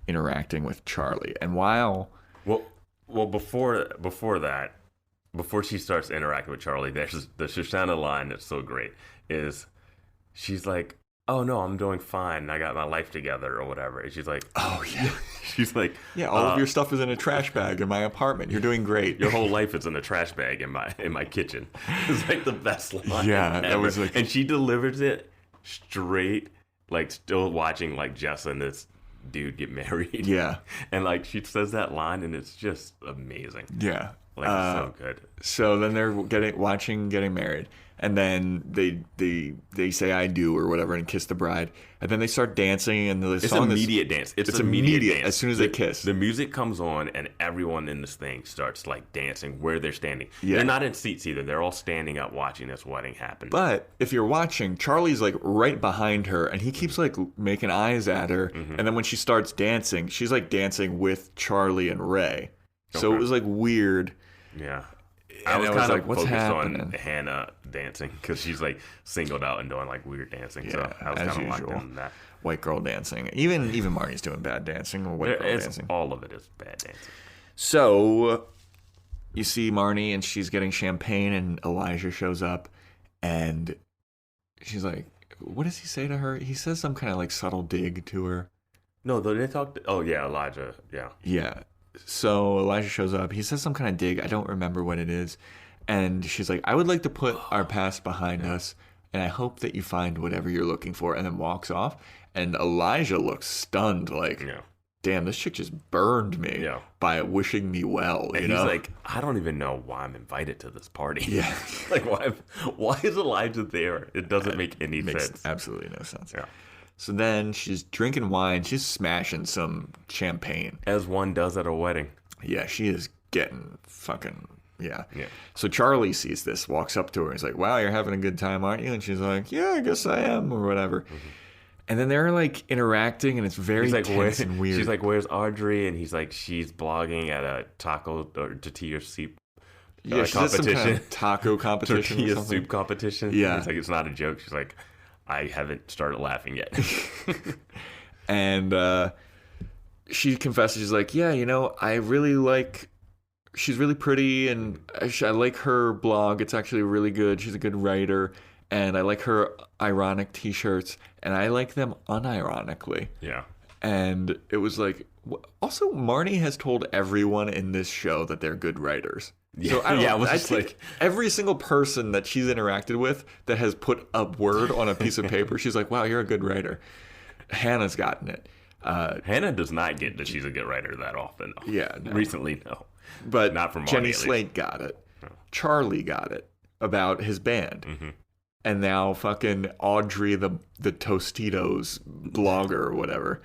interacting with Charlie. And while... Well, before that, before she starts interacting with Charlie, there's the Shoshanna line that's so great. She's like, "Oh no, I'm doing fine. I got my life together," or whatever. And she's like, "Oh yeah." She's like, "Yeah, all of your stuff is in a trash bag in my apartment. You're doing great. Your whole life is in a trash bag in my kitchen." It's like the best line. Yeah, ever. that was like, and she delivers it straight, like still watching like Jessa and this dude get married. Yeah, and like she says that line, and it's just amazing. Yeah, like so good. So then they're getting married. And then they say "I do" or whatever and kiss the bride. And then they start dancing and the song immediate dance. It's immediate dance. As soon as they kiss. The music comes on and everyone in this thing starts like dancing where they're standing. Yeah. They're not in seats either. They're all standing up watching this wedding happen. But if you're watching, Charlie's like right behind her and he keeps like making eyes at her. Mm-hmm. And then when she starts dancing, she's like dancing with Charlie and Ray. So it was like weird. Yeah. And I was kind of what's focused happening? on Hannah dancing because she's like singled out and doing like weird dancing. Yeah, so I was kind of locked in that. White girl dancing. Even Marnie's doing bad dancing. Or white girl dancing. All of it is bad dancing. So you see Marnie and she's getting champagne and Elijah shows up and she's like, what does he say to her? He says some kind of like subtle dig to her. No, they talked. Oh yeah, Elijah. Yeah. Yeah. So Elijah shows up. He says some kind of dig. I don't remember what it is. And she's like, I would like to put our past behind us. And I hope that you find whatever you're looking for. And then walks off. And Elijah looks stunned. Like, damn, this chick just burned me by wishing me well. And he's like, I don't even know why I'm invited to this party. Yeah. Like, why is Elijah there? It doesn't make any sense. Absolutely no sense. Yeah. So then she's drinking wine. She's smashing some champagne. As one does at a wedding. Yeah, she is getting fucking, yeah. So Charlie sees this, walks up to her. He's like, wow, you're having a good time, aren't you? And she's like, yeah, I guess I am, or whatever. Mm-hmm. And then they're like interacting, and it's very tense and weird. She's like, where's Audrey? And he's like, she's blogging at a taco or tortilla soup competition. Some kind of taco competition. Tortilla soup competition. Yeah. It's like, it's not a joke. She's like, I haven't started laughing yet. And she confesses, she's like, yeah, I really like, she's really pretty and I like her blog. It's actually really good. She's a good writer. And I like her ironic t-shirts and I like them unironically. Yeah. And it was like, also Marnie has told everyone in this show that they're good writers. Yeah, so I think like every single person that she's interacted with that has put a word on a piece of paper, she's like, wow, you're a good writer. Hannah's gotten it. Hannah does not get that she's a good writer that often. Though. Yeah. No. Recently, no. But not from Marnie, Jenny Slate got it. No. Charlie got it about his band. Mm-hmm. And now fucking Audrey, the Tostitos blogger or whatever,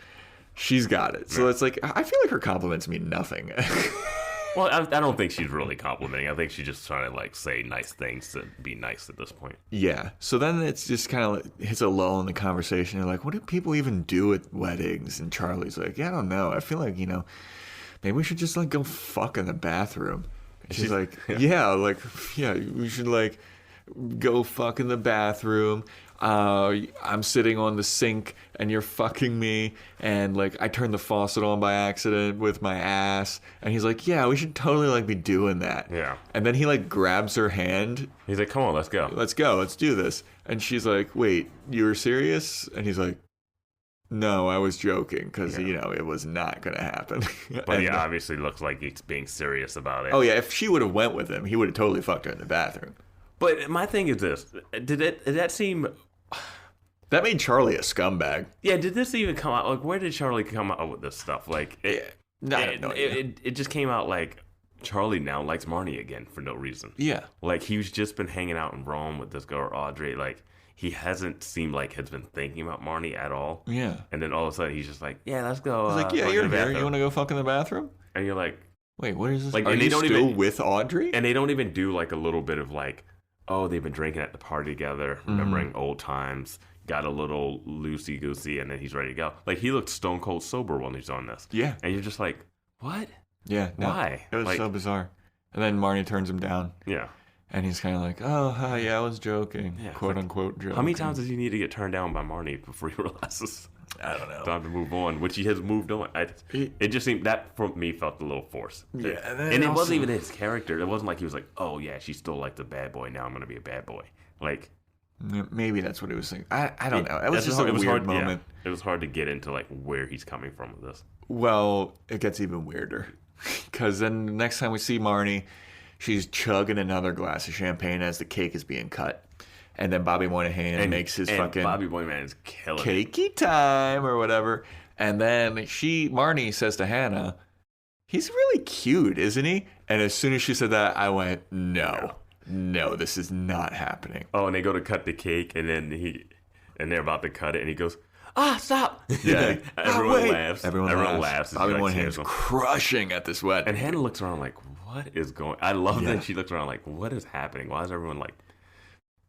she's got it. So it's like, I feel like her compliments mean nothing. Well, I don't think she's really complimenting. I think she's just trying to like say nice things to be nice at this point. Yeah. So then it's just kind of like, hits a lull in the conversation. They're like, what do people even do at weddings? And Charlie's like, yeah, I don't know. I feel like, maybe we should just like go fuck in the bathroom. And she's like, yeah, we should like go fuck in the bathroom. I'm sitting on the sink and you're fucking me and like I turned the faucet on by accident with my ass. And he's like, yeah, we should totally like be doing that. Yeah. And then he like grabs her hand. He's like, come on, let's go, let's do this. And she's like, wait, you were serious? And he's like, no, I was joking because it was not gonna happen. But he obviously looks like he's being serious about it. Oh yeah, if she would have went with him, he would have totally fucked her in the bathroom. But my thing is this: did that seem? That made Charlie a scumbag. Yeah, did this even come out? Like, where did Charlie come out with this stuff? Like, it just came out like Charlie now likes Marnie again for no reason. Yeah, like he's just been hanging out in Rome with this girl Audrey. Like he hasn't seemed like has been thinking about Marnie at all. Yeah, and then all of a sudden he's just like, yeah, let's go. He's like, yeah, you're here. You want to go fuck in the bathroom? And you're like, wait, what is this? Like, are you still with Audrey? And they don't even do like a little bit of like, oh, they've been drinking at the party together, remembering old times. got a little loosey-goosey, and then he's ready to go. Like, he looked stone cold sober when he's on this. Yeah. And you're just like, what? Yeah. No, why? It was so bizarre. And then Marnie turns him down. Yeah. And he's kind of like, oh, hi, yeah, I was joking. Yeah, Quote, unquote, joking. How many times does he need to get turned down by Marnie before he realizes I don't know. time to move on, which he has moved on? It just seemed, that for me felt a little forced. Yeah. And it wasn't even his character. It wasn't like he was like, oh, yeah, she still likes a bad boy. Now I'm going to be a bad boy. Like, maybe that's what he was saying. I don't know. It was just a weird hard, moment. Yeah, it was hard to get into like where he's coming from with this. Well, it gets even weirder. Because then the next time we see Marnie, she's chugging another glass of champagne as the cake is being cut. And then Bobby Moynihan makes his fucking Bobby Moynihan is killing cakey time or whatever. And then Marnie says to Hannah, he's really cute, isn't he? And as soon as she said that, I went, no, this is not happening. Oh, and they go to cut the cake, and then they're about to cut it, and he goes, stop. Yeah. Everyone laughs. Everyone laughs. Bobby Moynihan's like, crushing at this wedding. and Hannah looks around like, what is going on? I love that she looks around like, what is happening? Why is everyone like...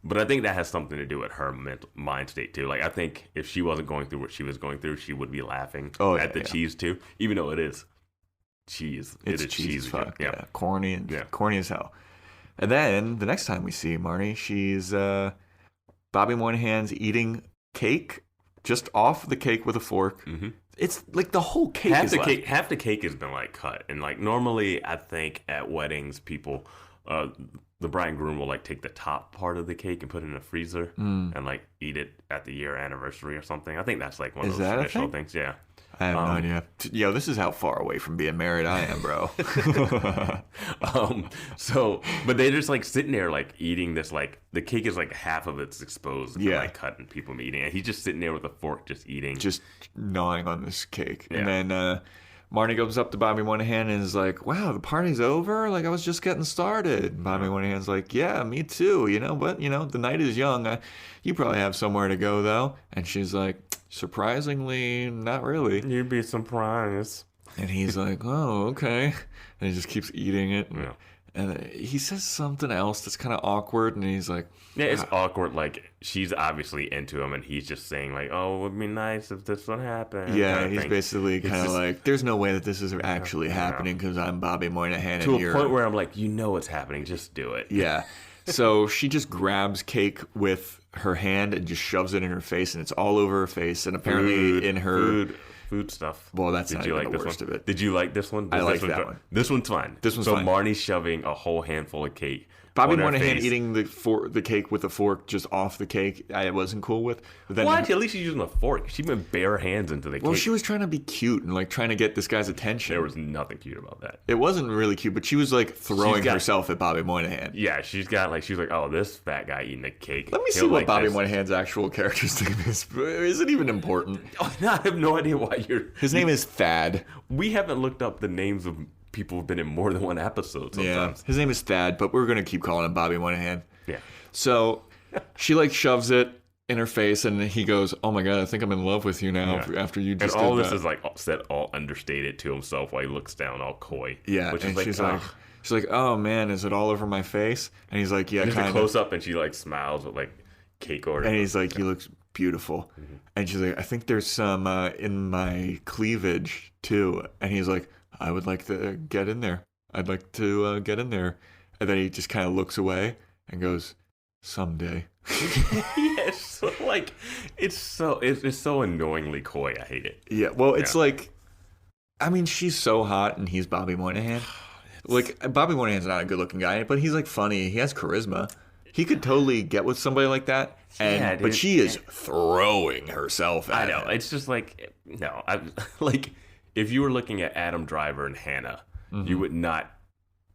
But I think that has something to do with her mind state, too. Like, I think if she wasn't going through what she was going through, she would be laughing at the cheese, too. Even though it is cheese. It's cheese as fuck. Yeah. Corny as hell. And then the next time we see Marnie, she's Bobby Moynihan's eating cake, just off the cake with a fork. Mm-hmm. It's like the whole cake half the cake has been like cut, and like normally I think at weddings people, the bride and groom will like take the top part of the cake and put it in a freezer and like eat it at the year anniversary or something. I think that's like one of those traditional things. Yeah. I have no idea. Yo, this is how far away from being married I am, bro. But they're just like sitting there like eating this, like the cake is like half of it's exposed and like cut and people eating it. He's just sitting there with a fork just eating. Just gnawing on this cake. Yeah. And then Marnie goes up to Bobby Moynihan and is like, wow, the party's over? Like, I was just getting started. And Bobby Moynihan's like, yeah, me too. But the night is young. You probably have somewhere to go, though. And she's like, surprisingly, not really. You'd be surprised. And he's like, oh, okay. And he just keeps eating it. Yeah. And he says something else that's kind of awkward. And he's like... Yeah, it's awkward. Like, she's obviously into him. And he's just saying, like, oh, it would be nice if this would happen. Yeah, he's basically kind of like, there's no way that this is actually happening because I'm Bobby Moynihan. To a point where I'm like, it's happening. Just do it. Yeah. So she just grabs cake with her hand and just shoves it in her face, and it's all over her face. And apparently in her food stuff. Well, that's not even the worst of it. Did you like this one? I like that one. This one's fine. This one's fine. So fine. Marnie's shoving a whole handful of cake. Bobby Moynihan eating the cake with a fork just off the cake, I wasn't cool with. But then what? At least she's using a fork. She went bare hands into the cake. Well, she was trying to be cute and like trying to get this guy's attention. There was nothing cute about that. It wasn't really cute, but she was like throwing herself at Bobby Moynihan. Yeah, she was like, oh, this fat guy eating a cake. Let me see what Bobby Moynihan's actual character's name is. Is it even important? I have no idea why His name is Thad. We haven't looked up the names of people who've been in more than one episode sometimes. Yeah, his name is Thad, but we're going to keep calling him Bobby Moynihan. Yeah. So she like shoves it in her face and he goes, oh my God, I think I'm in love with you now after you just did that. And all this is like said all understated to himself while he looks down all coy. Yeah, which and is like, she's like, oh man, is it all over my face? And he's like, yeah, kind of. Close up and she like smiles with like cake or and he's like, you look beautiful. Mm-hmm. And she's like, I think there's some in my cleavage too. And he's like, I would like to get in there. I'd like to get in there. And then he just kind of looks away and goes, someday. Yes, like it's so annoyingly coy. I hate it. Yeah, well, it's like, I mean, she's so hot and he's Bobby Moynihan. Like, Bobby Moynihan's not a good-looking guy, but he's like funny. He has charisma. He could totally get with somebody like that. And but she is throwing herself at him. It's just like like. If you were looking at Adam Driver and Hannah, you would not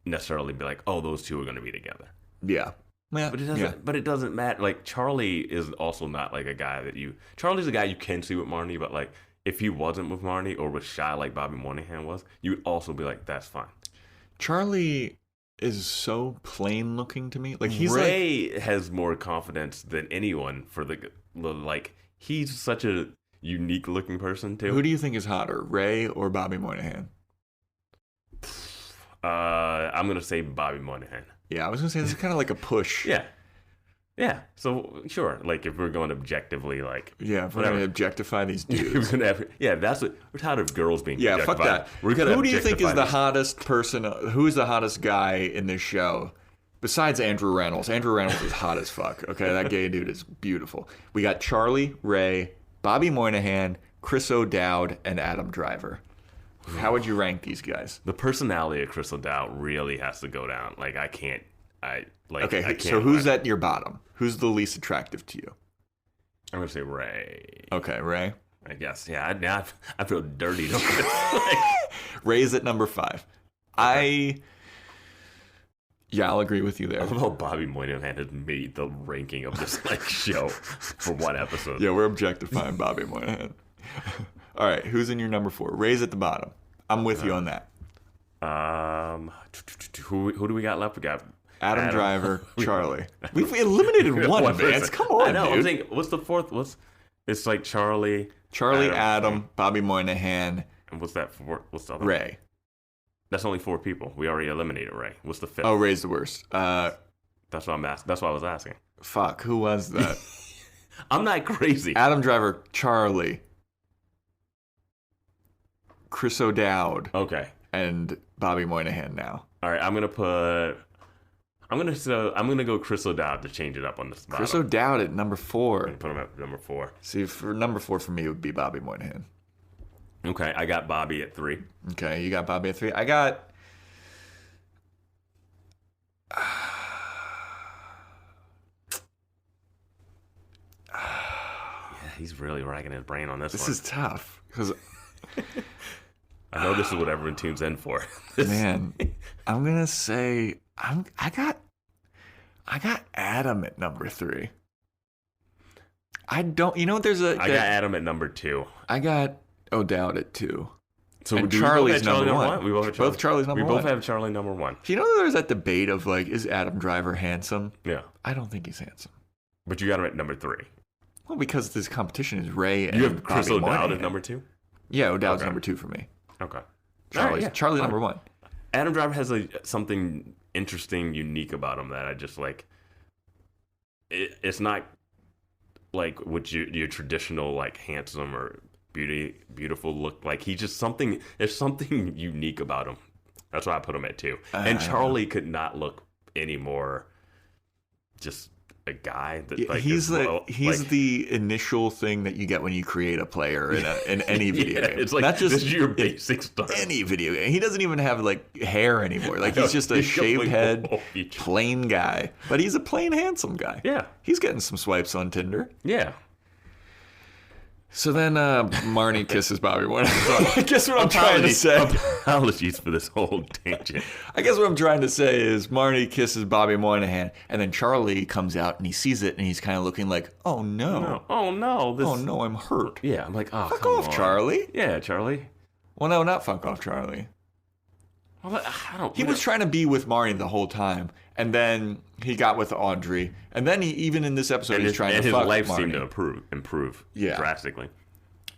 necessarily be like, "Oh, those two are going to be together." Yeah, but it doesn't. Yeah. But it doesn't matter. Like Charlie is also not like a guy that you. Charlie's a guy you can see with Marnie, but like if he wasn't with Marnie or was shy like Bobby Moynihan was, you would also be like, "That's fine." Charlie is so plain looking to me. Like Ray has more confidence than anyone for the like. He's such a unique looking person too. Who do you think is hotter, Ray or Bobby Moynihan? I'm gonna say Bobby Moynihan. Yeah, I was gonna say this is kind of like a push. Yeah, Yeah, so sure, like if we're going objectively, like Yeah, if we're going to objectify these dudes. That's what we're tired of girls being Yeah, objectified. fuck that. We're gonna Who do you think is the objectify hottest person? Who is the hottest guy in this show? Besides Andrew Reynolds. Andrew Reynolds is hot as fuck. Okay, that gay dude is beautiful. We got Charlie, Ray, Bobby Moynihan, Chris O'Dowd, and Adam Driver. How would you rank these guys? The personality of Chris O'Dowd really has to go down. Like I can't. So who's at your bottom? Who's the least attractive to you? I'm gonna say Ray. Okay, Ray. I guess. Yeah. Now I feel dirty. Ray's at number 5. Okay. I'll agree with you there. I love how Bobby Moynihan has made the ranking of this show for one episode. Yeah, we're objectifying Bobby Moynihan. All right, who's in your number 4? Ray's at the bottom. I'm with you on that. Who do we got left? We got Adam Driver, Charlie. We've eliminated one, Vance. Come on, I know. dude. I'm saying, what's the fourth? It's like Charlie, Adam, Bobby Moynihan, and what's that for? What's the other? Ray. That's only 4 people. We already eliminated Ray. What's the 5th? Oh, Ray's the worst. That's what I'm asking. That's what I was asking. Fuck, who was that? I'm not crazy. Adam Driver, Charlie, Chris O'Dowd, Okay, and Bobby Moynihan now. all right. I'm gonna go Chris O'Dowd to change it up on this. Chris O'Dowd at number 4. Put him at number 4. See, for number 4 for me would be Bobby Moynihan. Okay, I got Bobby at 3. Okay, you got Bobby at 3. I got... Yeah, he's really racking his brain on this one. This is tough, because... I know this is what everyone tunes in for. Man, I'm going to say... I got Adam at number 3. I don't... You know, there's a... I got Adam at number 2. I got O'Dowd at 2. So and Charlie's number 1. We both have Charlie. Both Charlie's number 1. We both have Charlie number 1. You know, there's that debate of, like, is Adam Driver handsome? Yeah. I don't think he's handsome. But you got him at number 3. Well, because this competition is Ray and You have Chris Bobby O'Dowd Moynihan. at number 2? Yeah, O'Dowd's number 2 for me. Okay. Charlie number 1. Adam Driver has something interesting, unique about him that I just like. It's not like what your traditional like handsome or beautiful look like. He's just something. There's something unique about him. That's why I put him at 2. And Charlie could not look any more just a guy that like he's the initial thing that you get when you create a player in any video game. It's like not just this is your basic start. Any video game. He doesn't even have like hair anymore. Like he's just a shaved head, plain guy. But he's a plain handsome guy. Yeah. He's getting some swipes on Tinder. Yeah. So then Marnie kisses Bobby Moynihan. I guess what I'm trying to say. Apologies for this whole tangent. I guess what I'm trying to say is Marnie kisses Bobby Moynihan, and then Charlie comes out and he sees it, and he's kind of looking like, oh no. Oh no. Oh no, I'm hurt. Yeah, I'm like, oh, fuck come off, on. Charlie. Yeah, Charlie. Well, no, not fuck off, Charlie. Well, he was trying to be with Marnie the whole time, and then he got with Audrey, and then even in this episode, he's trying to fuck Marnie. And his life seemed to improve drastically.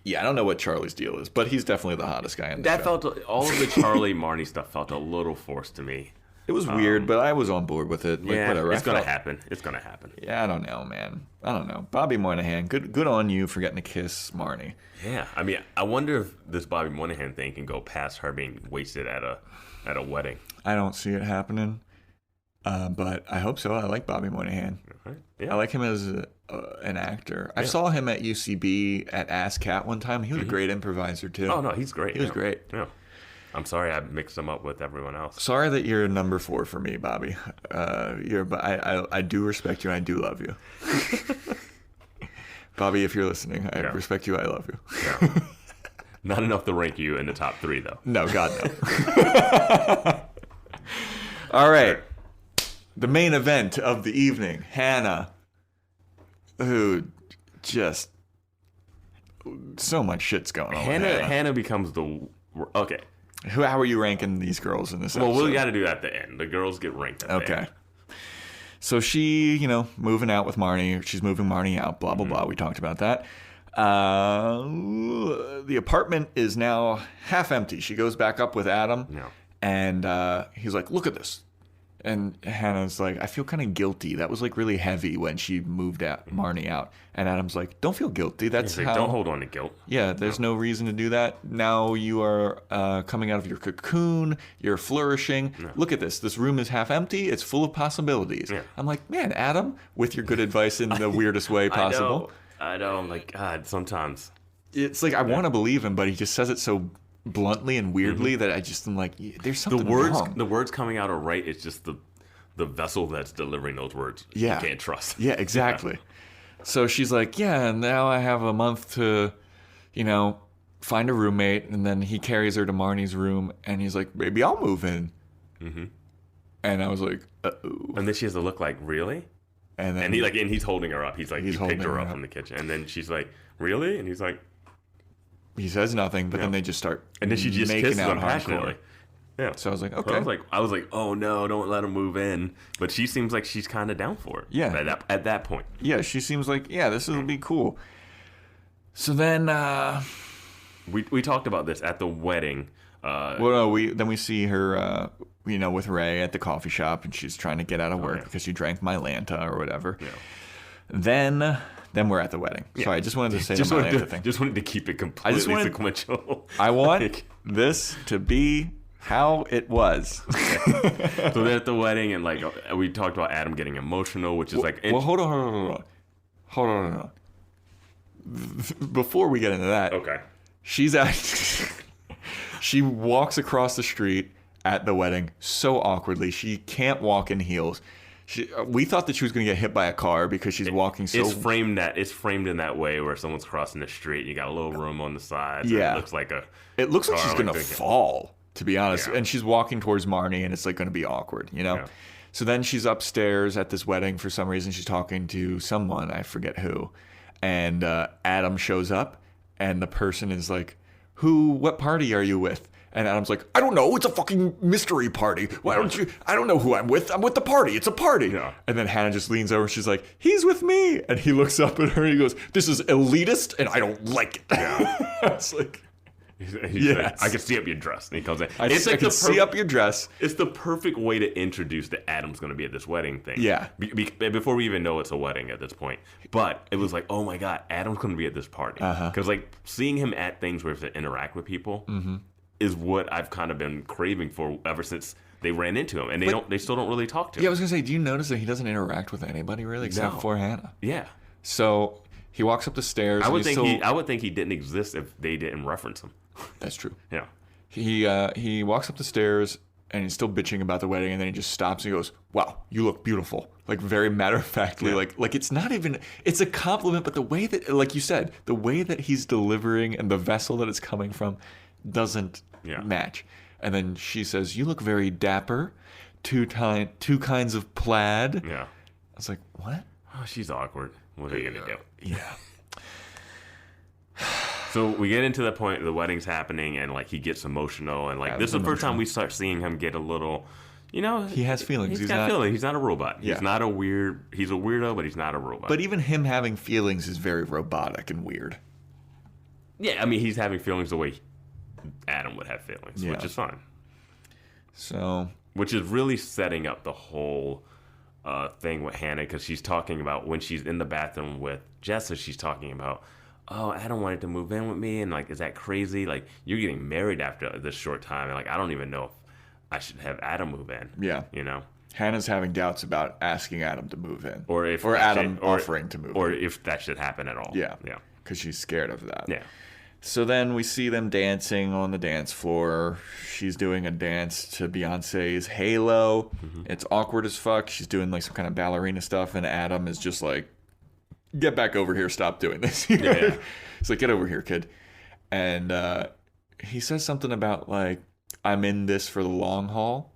Yeah, I don't know what Charlie's deal is, but he's definitely the hottest guy in the show. All of the Charlie Marnie stuff felt a little forced to me. It was weird, but I was on board with it. Like, yeah, whatever. It's gonna happen. It's gonna happen. Yeah, I don't know, man. I don't know. Bobby Moynihan, good on you for getting to kiss Marnie. Yeah, I mean, I wonder if this Bobby Moynihan thing can go past her being wasted at a wedding. I don't see it happening, but I hope so. I like Bobby Moynihan. Right. Yeah. I like him as an actor. I saw him at UCB at ASCAT one time. He was a great improviser too. Oh no, he's great. He was great. Yeah. I'm sorry I mixed him up with everyone else. Sorry that you're number 4 for me, Bobby. I do respect you. I do love you. Bobby, if you're listening, I respect you. I love you. Yeah. Not enough to rank you in the top 3, though. No, God, no. All right. The main event of the evening, Hannah, who just... So much shit's going on with Hannah. Hannah becomes the... Okay. How are you ranking these girls in this episode? Well, we got to do that at the end. The girls get ranked at the end. So she, moving out with Marnie. She's moving Marnie out, blah, blah, blah. We talked about that. The apartment is now half empty. She goes back up with Adam, and he's like, look at this. And Hannah's like, I feel kind of guilty. That was like really heavy when she moved Marnie out. And Adam's like, don't feel guilty. That's He's how. like, don't hold on to guilt. Yeah, there's no reason to do that. Now you are coming out of your cocoon. You're flourishing. No. Look at this. This room is half empty. It's full of possibilities. Yeah. I'm like, man, Adam, with your good advice in the weirdest way possible. I know. I'm like, God, sometimes. It's like I want to believe him, but he just says it so bluntly and weirdly that I just am like, there's something wrong. The words coming out are right. It's just the vessel that's delivering those words. Yeah. You can't trust. Yeah, exactly. So she's like, yeah, now I have a month to, find a roommate. And then he carries her to Marnie's room, and he's like, maybe I'll move in. Mm-hmm. And I was like, uh-oh. And then she has to look like, really? And then and he's holding her up. He's like, he picked her up from the kitchen. And then she's like, really? And he's like, he says nothing, but then they just start and then she just making kisses out him passionately. hardcore. Yeah. So I was like, okay. So I was like, oh no, don't let him move in. But she seems like she's kind of down for it. Yeah. At that point. Yeah, she seems like, this will be cool. So then, we talked about this at the wedding. we see her, with Ray at the coffee shop, and she's trying to get out of work because she drank my Lanta or whatever. Yeah. Then we're at the wedding. So I just wanted to say the Lanta thing. Just wanted to keep it completely sequential. I want this to be how it was. So they're at the wedding, and like we talked about Adam getting emotional, which is hold on. Before we get into that, okay. She walks across the street at the wedding so awkwardly. She can't walk in heels. We thought that she was going to get hit by a car because she's walking so. It's framed in that way where someone's crossing the street. You got a little room on the side. Yeah, it looks like she's going to fall. To be honest, and she's walking towards Marnie, and it's like going to be awkward, Yeah. So then she's upstairs at this wedding for some reason. She's talking to someone, I forget who, and Adam shows up, and the person is like, "What party are you with?" And Adam's like, I don't know. It's a fucking mystery party. Why don't you? I don't know who I'm with. I'm with the party. It's a party. Yeah. And then Hannah just leans over. She's like, he's with me. And he looks up at her and he goes, this is elitist and I don't like it. Yeah. It's like, I can see up your dress. And he comes in. I can see up your dress. It's the perfect way to introduce that Adam's going to be at this wedding thing. Yeah. Before we even know it's a wedding at this point. But it was like, oh my God, Adam's going to be at this party. Because like seeing him at things where he has to interact with people. Mm-hmm. Is what I've kind of been craving for ever since they ran into him, and they still don't really talk to him. Yeah, I was gonna say, do you notice that he doesn't interact with anybody really except for Hannah? Yeah. So he walks up the stairs. I would think he didn't exist if they didn't reference him. That's true. Yeah. He walks up the stairs and he's still bitching about the wedding, and then he just stops and he goes, "Wow, you look beautiful." Like very matter of factly, like it's not even. It's a compliment, but the way that, like you said, the way that he's delivering and the vessel that it's coming from doesn't match. And then she says, you look very dapper, two kinds of plaid. Yeah. I was like, what? Oh, she's awkward. What are you gonna do? Yeah. So we get into the point, the wedding's happening, and like he gets emotional, and like this is the first time we start seeing him get a little, he has feelings. He's got feelings. He's not a robot. He's a weirdo, but he's not a robot. But even him having feelings is very robotic and weird. Yeah, I mean, he's having feelings the way Adam would have feelings, which is fine. So, which is really setting up the whole thing with Hannah, because she's talking about when she's in the bathroom with Jessa, she's talking about, oh, Adam wanted to move in with me, and like, is that crazy? Like, you're getting married after this short time, and like, I don't even know if I should have Adam move in. Yeah, Hannah's having doubts about asking Adam to move in, or Adam offering to move in, or if that should happen at all. Yeah, because she's scared of that. Yeah. So then we see them dancing on the dance floor. She's doing a dance to Beyonce's Halo. Mm-hmm. It's awkward as fuck. She's doing like some kind of ballerina stuff, and Adam is just like, get back over here. Stop doing this. Yeah. It's like, get over here, kid. And he says something about like, I'm in this for the long haul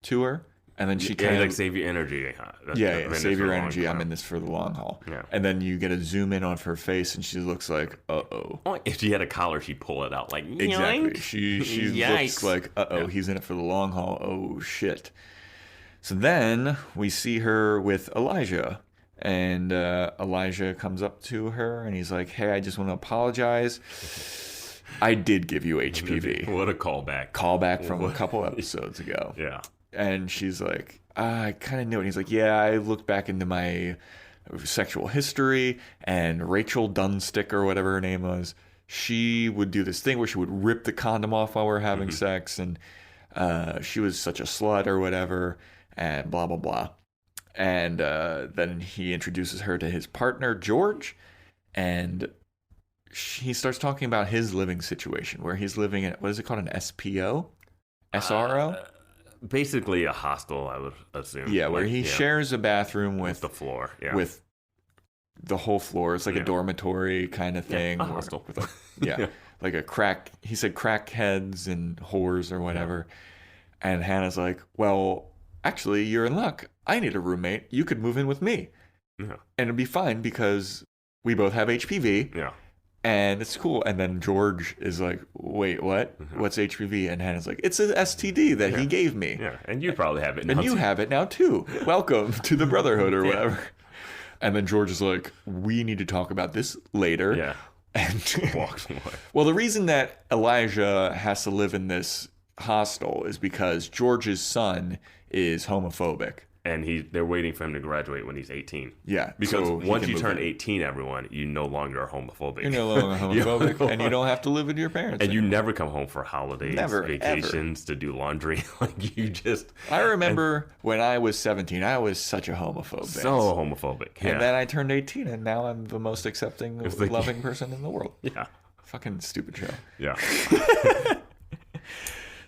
to her. And then she kind of like, save your energy. Save your energy. I'm in this for the long haul. Yeah. And then you get a zoom in on her face, and she looks like, uh-oh. If she had a collar, she'd pull it out like, exactly. She looks like, uh-oh, he's in it for the long haul. Oh, shit. So then we see her with Elijah, and Elijah comes up to her, and he's like, hey, I just want to apologize. I did give you HPV. What a callback. Callback from a couple episodes ago. Yeah. And she's like, I kind of knew it. He's like, yeah, I looked back into my sexual history, and Rachel Dunstick or whatever her name was, she would do this thing where she would rip the condom off while we're having sex, and she was such a slut or whatever, and blah, blah, blah. And then he introduces her to his partner, George, and he starts talking about his living situation, where he's living in, what is it called, an SPO? SRO? Basically a hostel, I would assume. Yeah, where he shares a bathroom with the floor. Yeah. With the whole floor. It's like a dormitory kind of thing. A hostel. Like a crack. He said crackheads and whores or whatever. Yeah. And Hannah's like, well, actually, you're in luck. I need a roommate. You could move in with me. Yeah. And it'd be fine because we both have HPV. Yeah. And it's cool. And then George is like, wait, what? What's HPV? And Hannah's like, it's an STD that he gave me. Yeah, and you probably have it now. And you have it now too. Welcome to the Brotherhood or whatever. And then George is like, we need to talk about this later. Yeah. And walks away. Well, the reason that Elijah has to live in this hostel is because George's son is homophobic. And they're waiting for him to graduate when he's 18. Yeah. Because once you turn 18, everyone, you no longer are homophobic. You're no longer homophobic, and you don't have to live with your parents. And you never come home for holidays, vacations, to do laundry. Like, you just... I remember when I was 17, I was such a homophobe. So homophobic. And then I turned 18, and now I'm the most accepting, loving person in the world. Yeah. Fucking stupid show. Yeah.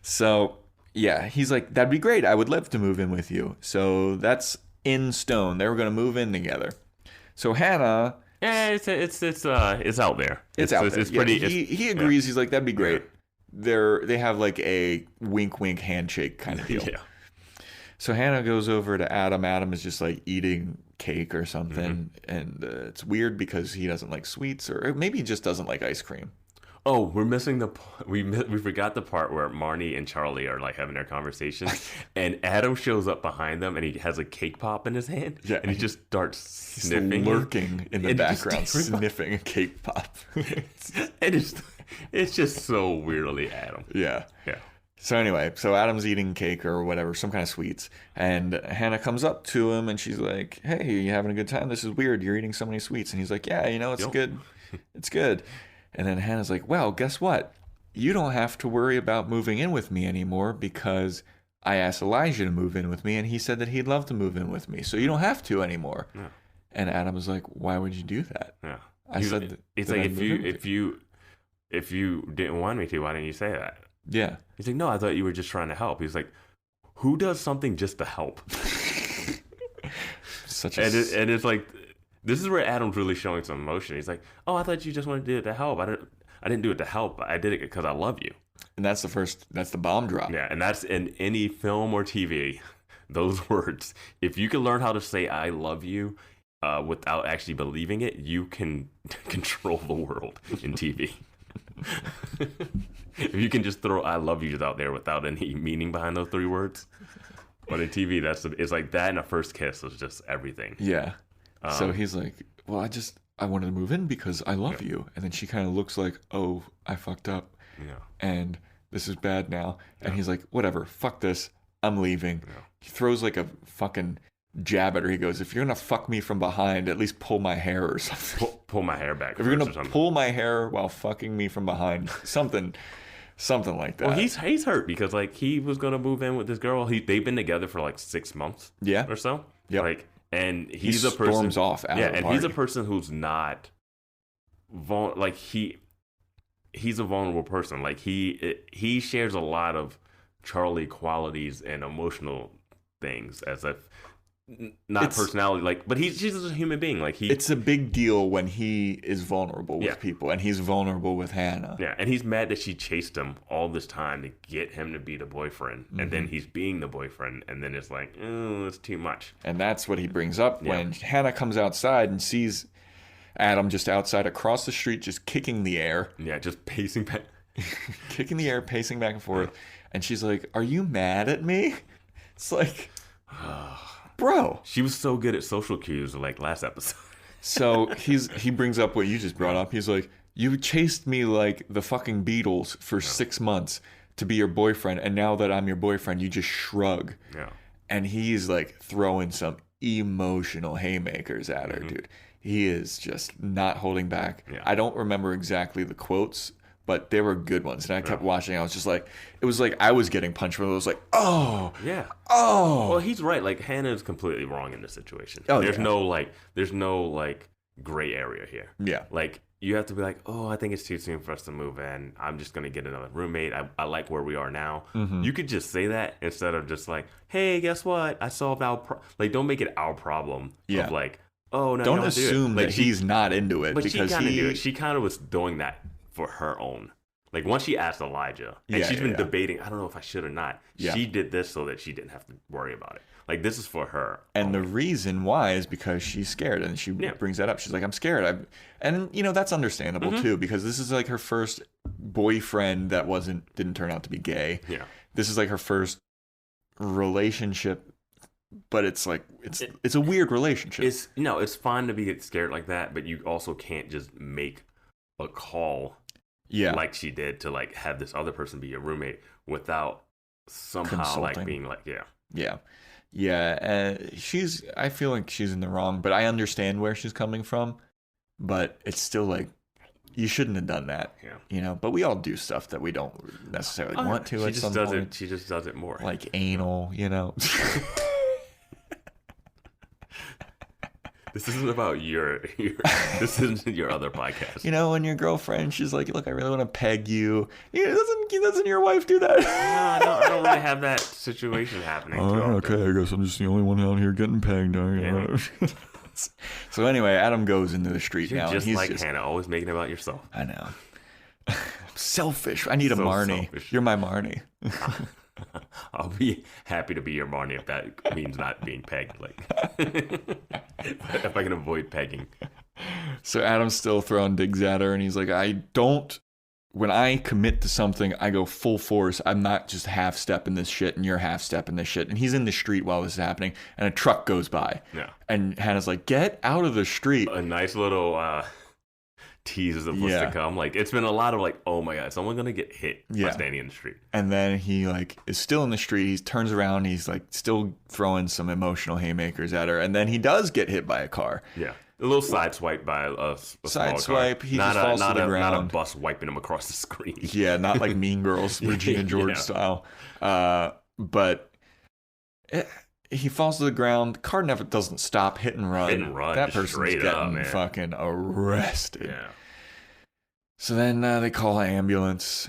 So... yeah, he's like, that'd be great. I would love to move in with you. So that's in stone. They were going to move in together. So Hannah... yeah, it's out there. It's out there. It's pretty... He agrees. He's like, that'd be great. Yeah. They have like a wink handshake kind of deal. Yeah. So Hannah goes over to Adam. Adam is just like eating cake or something. And it's weird because he doesn't like sweets, or maybe he just doesn't like ice cream. Oh, we're missing we forgot the part where Marnie and Charlie are like having their conversation, and Adam shows up behind them, and he has a cake pop in his hand, and he just starts sniffing, lurking in the background, sniffing a cake pop. And it's just so weirdly Adam. Yeah. Yeah. So anyway, Adam's eating cake or whatever, some kind of sweets, and Hannah comes up to him, and she's like, "Hey, you having a good time? This is weird. You're eating so many sweets." And he's like, "Yeah, it's good. It's good." And then Hannah's like, well, guess what? You don't have to worry about moving in with me anymore because I asked Elijah to move in with me, and he said that he'd love to move in with me. So you don't have to anymore. Yeah. And Adam was like, why would you do that? Yeah. It's like, if you didn't want me to, why didn't you say that? Yeah. He's like, no, I thought you were just trying to help. He's like, who does something just to help? And it's like... this is where Adam's really showing some emotion. He's like, oh, I thought you just wanted to do it to help. I didn't do it to help. I did it because I love you. And that's the bomb drop. Yeah, and that's in any film or TV, those words. If you can learn how to say I love you without actually believing it, you can control the world in TV. If you can just throw I love yous out there without any meaning behind those three words. But in TV, it's like that, and a first kiss is just everything. Yeah. So he's like, well, I wanted to move in because I love you. And then she kind of looks like, oh, I fucked up. Yeah. And this is bad now. And he's like, whatever, fuck this. I'm leaving. Yeah. He throws like a fucking jab at her. He goes, if you're going to fuck me from behind, at least pull my hair or something. Pull my hair back. If you're going to pull my hair while fucking me from behind, something like that. Well, he's hurt because like he was going to move in with this girl. They've been together for like 6 months. Yeah. Or so. Yeah. Like, and he's a person. He storms off. He's a person who's not he's a vulnerable person. Like he shares a lot of Charlie qualities and emotional things as if not personality. Like, but she's just a human being. Like it's a big deal when he is vulnerable with people, and he's vulnerable with Hannah. Yeah, and he's mad that she chased him all this time to get him to be the boyfriend, and then he's being the boyfriend, and then it's like, oh, it's too much. And that's what he brings up when Hannah comes outside and sees Adam just outside across the street, just kicking the air. Yeah, just pacing back, kicking the air, pacing back and forth, and she's like, "Are you mad at me?" It's like. Bro, she was so good at social cues like last episode. So he brings up what you just brought up. He's like, you chased me like the fucking Beatles for 6 months to be your boyfriend, and now that I'm your boyfriend, you just shrug. Yeah. And he's like throwing some emotional haymakers at her, dude. He is just not holding back. Yeah. I don't remember exactly the quotes, but they were good ones. And I kept watching. I was just like, it was like I was getting punched, but it was like, oh. Yeah. Oh. Well, he's right. Like, Hannah is completely wrong in this situation. There's no gray area here. Yeah. Like, you have to be like, oh, I think it's too soon for us to move in. I'm just going to get another roommate. I like where we are now. You could just say that instead of just like, hey, guess what? I solved like, don't make it our problem. Yeah. Of like, oh, no, don't assume that he's not into it. But because she kind of was doing that for her own. Like, once she asked Elijah, and she's been debating, I don't know if I should or not. Yeah. She did this so that she didn't have to worry about it. Like, this is for her. And the reason why is because she's scared, and she brings that up. She's like, I'm scared. And, you know, that's understandable, too, because this is like her first boyfriend that didn't turn out to be gay. Yeah. This is like her first relationship, but it's like, it's a weird relationship. It's fine to be scared like that, but you also can't just make a call like she did to, like, have this other person be your roommate without somehow, like, being like, Yeah, I feel like she's in the wrong, but I understand where she's coming from. But it's still like, you shouldn't have done that. Yeah. You know, but we all do stuff that we don't necessarily want to at some point. She just does it more. Like anal, you know. This isn't about this isn't your other podcast. You know, when your girlfriend, she's like, look, I really want to peg you. Doesn't your wife do that? No, I don't really have that situation happening. Okay, I guess I'm just the only one out here getting pegged. So anyway, Adam goes into the street now. Just like Hannah, always making it about yourself. I know. I'm selfish. I need a Marnie. Selfish. You're my Marnie. I'll be happy to be your Marnie if that means not being pegged. Like, if I can avoid pegging. So Adam's still throwing digs at her, and he's like, when I commit to something, I go full force. I'm not just half-stepping this shit and you're half-stepping this shit. And he's in the street while this is happening, and a truck goes by. Yeah. And Hannah's like, get out of the street. A nice little tease of what's to come. Like, it's been a lot of like, oh my God, someone's going to get hit by standing in the street. And then he like is still in the street. He turns around. He's like still throwing some emotional haymakers at her. And then he does get hit by a car. Yeah. A little side swipe by a side swipe. He just falls to the ground. Not a bus wiping him across the screen. Yeah, not like Mean Girls, Regina George style. But he falls to the ground. Car never doesn't stop. Hit and run. That person's getting fucking arrested. Yeah. So then they call an ambulance.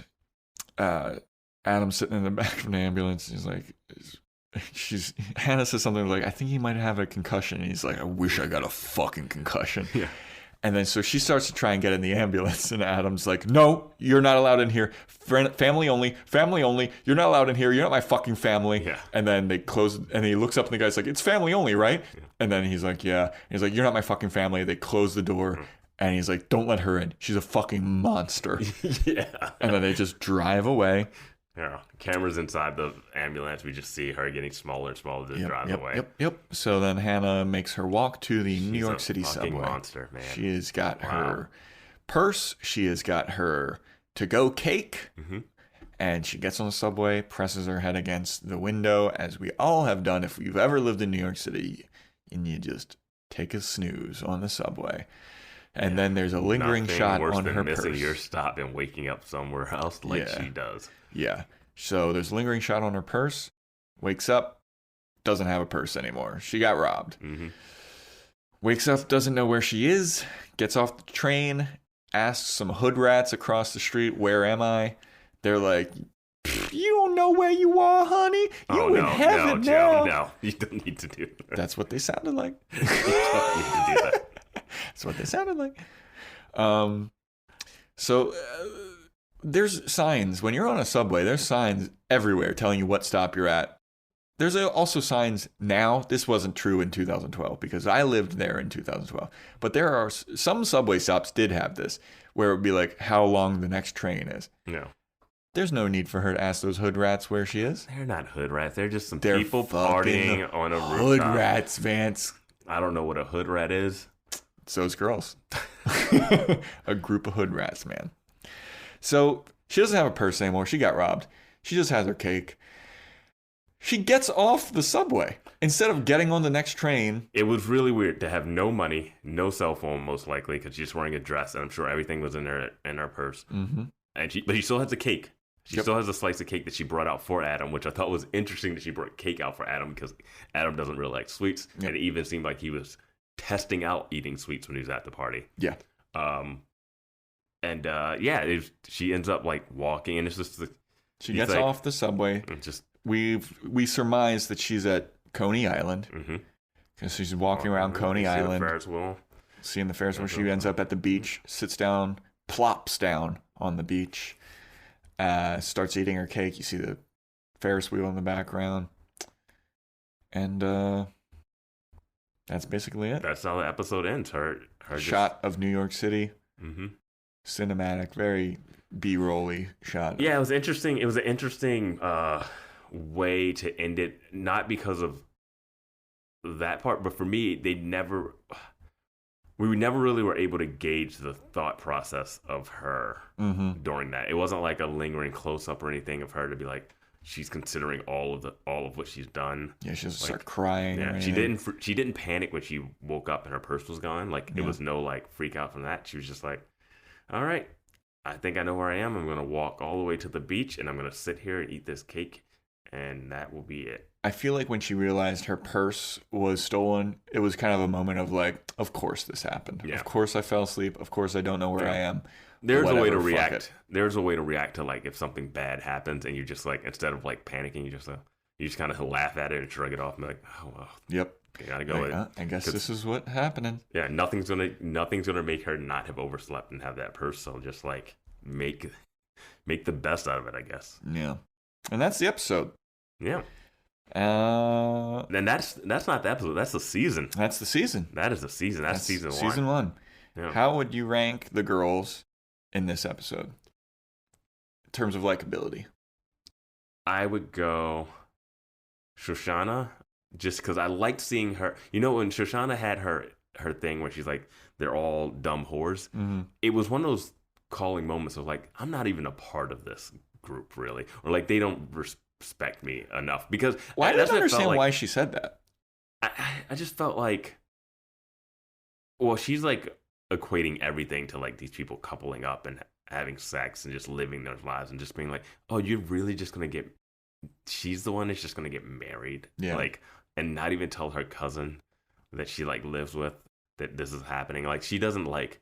Adam's sitting in the back of an ambulance. He's like, Hannah says something like, I think he might have a concussion. And he's like, I wish I got a fucking concussion. Yeah. And then so she starts to try and get in the ambulance, and Adam's like, no, you're not allowed in here. Family only. You're not allowed in here. You're not my fucking family. Yeah. And then they close, and he looks up, and the guy's like, it's family only, right? Yeah. And then he's like, yeah. And he's like, you're not my fucking family. They close the door, and he's like, don't let her in. She's a fucking monster. Yeah. And then they just drive away. Yeah, cameras inside the ambulance. We just see her getting smaller and smaller to drive away. Yep. So then Hannah makes her walk to the New York City subway. Monster, man. She has got her purse. She has got her to-go cake. Mm-hmm. And she gets on the subway, presses her head against the window, as we all have done if we've ever lived in New York City. And you just take a snooze on the subway. And then there's a lingering shot on her purse. Missing your stop and waking up somewhere else like she does. Yeah. So there's a lingering shot on her purse. Wakes up, doesn't have a purse anymore. She got robbed. Mm-hmm. Wakes up, doesn't know where she is. Gets off the train. Asks some hood rats across the street, where am I? They're like, you don't know where you are, honey. You in heaven now. No, you don't need to do that. That's what they sounded like. You don't need to do that. That's what they sounded like. So there's signs. When you're on a subway, there's signs everywhere telling you what stop you're at. There's also signs now. This wasn't true in 2012 because I lived there in 2012. But there are some subway stops did have this, where it would be like how long the next train is. No. There's no need for her to ask those hood rats where she is. They're not hood rats. They're just some people partying on a rooftop. Hood rats, Vance. I don't know what a hood rat is. So's girls. A group of hood rats, man. So she doesn't have a purse anymore. She got robbed. She just has her cake. She gets off the subway instead of getting on the next train. It was really weird to have no money, no cell phone, most likely, because she's wearing a dress, and I'm sure everything was in her purse. Mm-hmm. But she still has a cake. She Yep. still has a slice of cake that she brought out for Adam, which I thought was interesting that she brought cake out for Adam because Adam doesn't really like sweets, Yep. and it even seemed like he was testing out eating sweets when he was at the party. Yeah. She ends up like walking, and it's just She gets off the subway. Just We surmise that she's at Coney Island because she's walking around Coney Island, Ferris wheel. seeing the Ferris wheel. She ends up at the beach, sits down, plops down on the beach, starts eating her cake. You see the Ferris wheel in the background, and that's basically it. That's how the episode ends. Her Shot of New York City, Mm-hmm. cinematic, very B-rolly shot. Yeah, it was interesting. It was an interesting way to end it, not because of that part, but for me, we never really were able to gauge the thought process of her during that. It wasn't like a lingering close-up or anything of her to be like, she's considering all of what she's done. Yeah, she doesn't start crying. Yeah, she didn't panic when she woke up and her purse was gone. Like it was no like freak out from that. She was just like, all right, I think I know where I am. I'm gonna walk all the way to the beach and I'm gonna sit here and eat this cake, and that will be it. I feel like when she realized her purse was stolen, it was kind of a moment of like, of course this happened. Yeah. Of course I fell asleep. Of course I don't know where I am. There's a way to Whatever, fuck react. it. There's a way to react to like if something bad happens and you just like instead of like panicking, you just kind of laugh at it and shrug it off and be like, oh well. Yep. You gotta go with it. I guess this is what happening. Yeah, nothing's gonna make her not have overslept and have that purse. So just like make the best out of it, I guess. Yeah. And that's the episode. Yeah. And And that's not the episode. That's the season. that's the season. That is the season. That's season 1. Season 1. Yeah. How would you rank the girls in this episode in terms of likability? I would go Shoshanna, just because I liked seeing her. You know, when Shoshanna had her thing where she's like, they're all dumb whores, it was one of those calling moments of like, I'm not even a part of this group, really. Or like, they don't respect me enough. Because I didn't understand why she said that. I just felt like, well, she's like equating everything to like these people coupling up and having sex and just living their lives and just being like, oh, you're really just going to get, she's the one that's just going to get married. Yeah. Like, and not even tell her cousin that she like lives with that this is happening. Like she doesn't like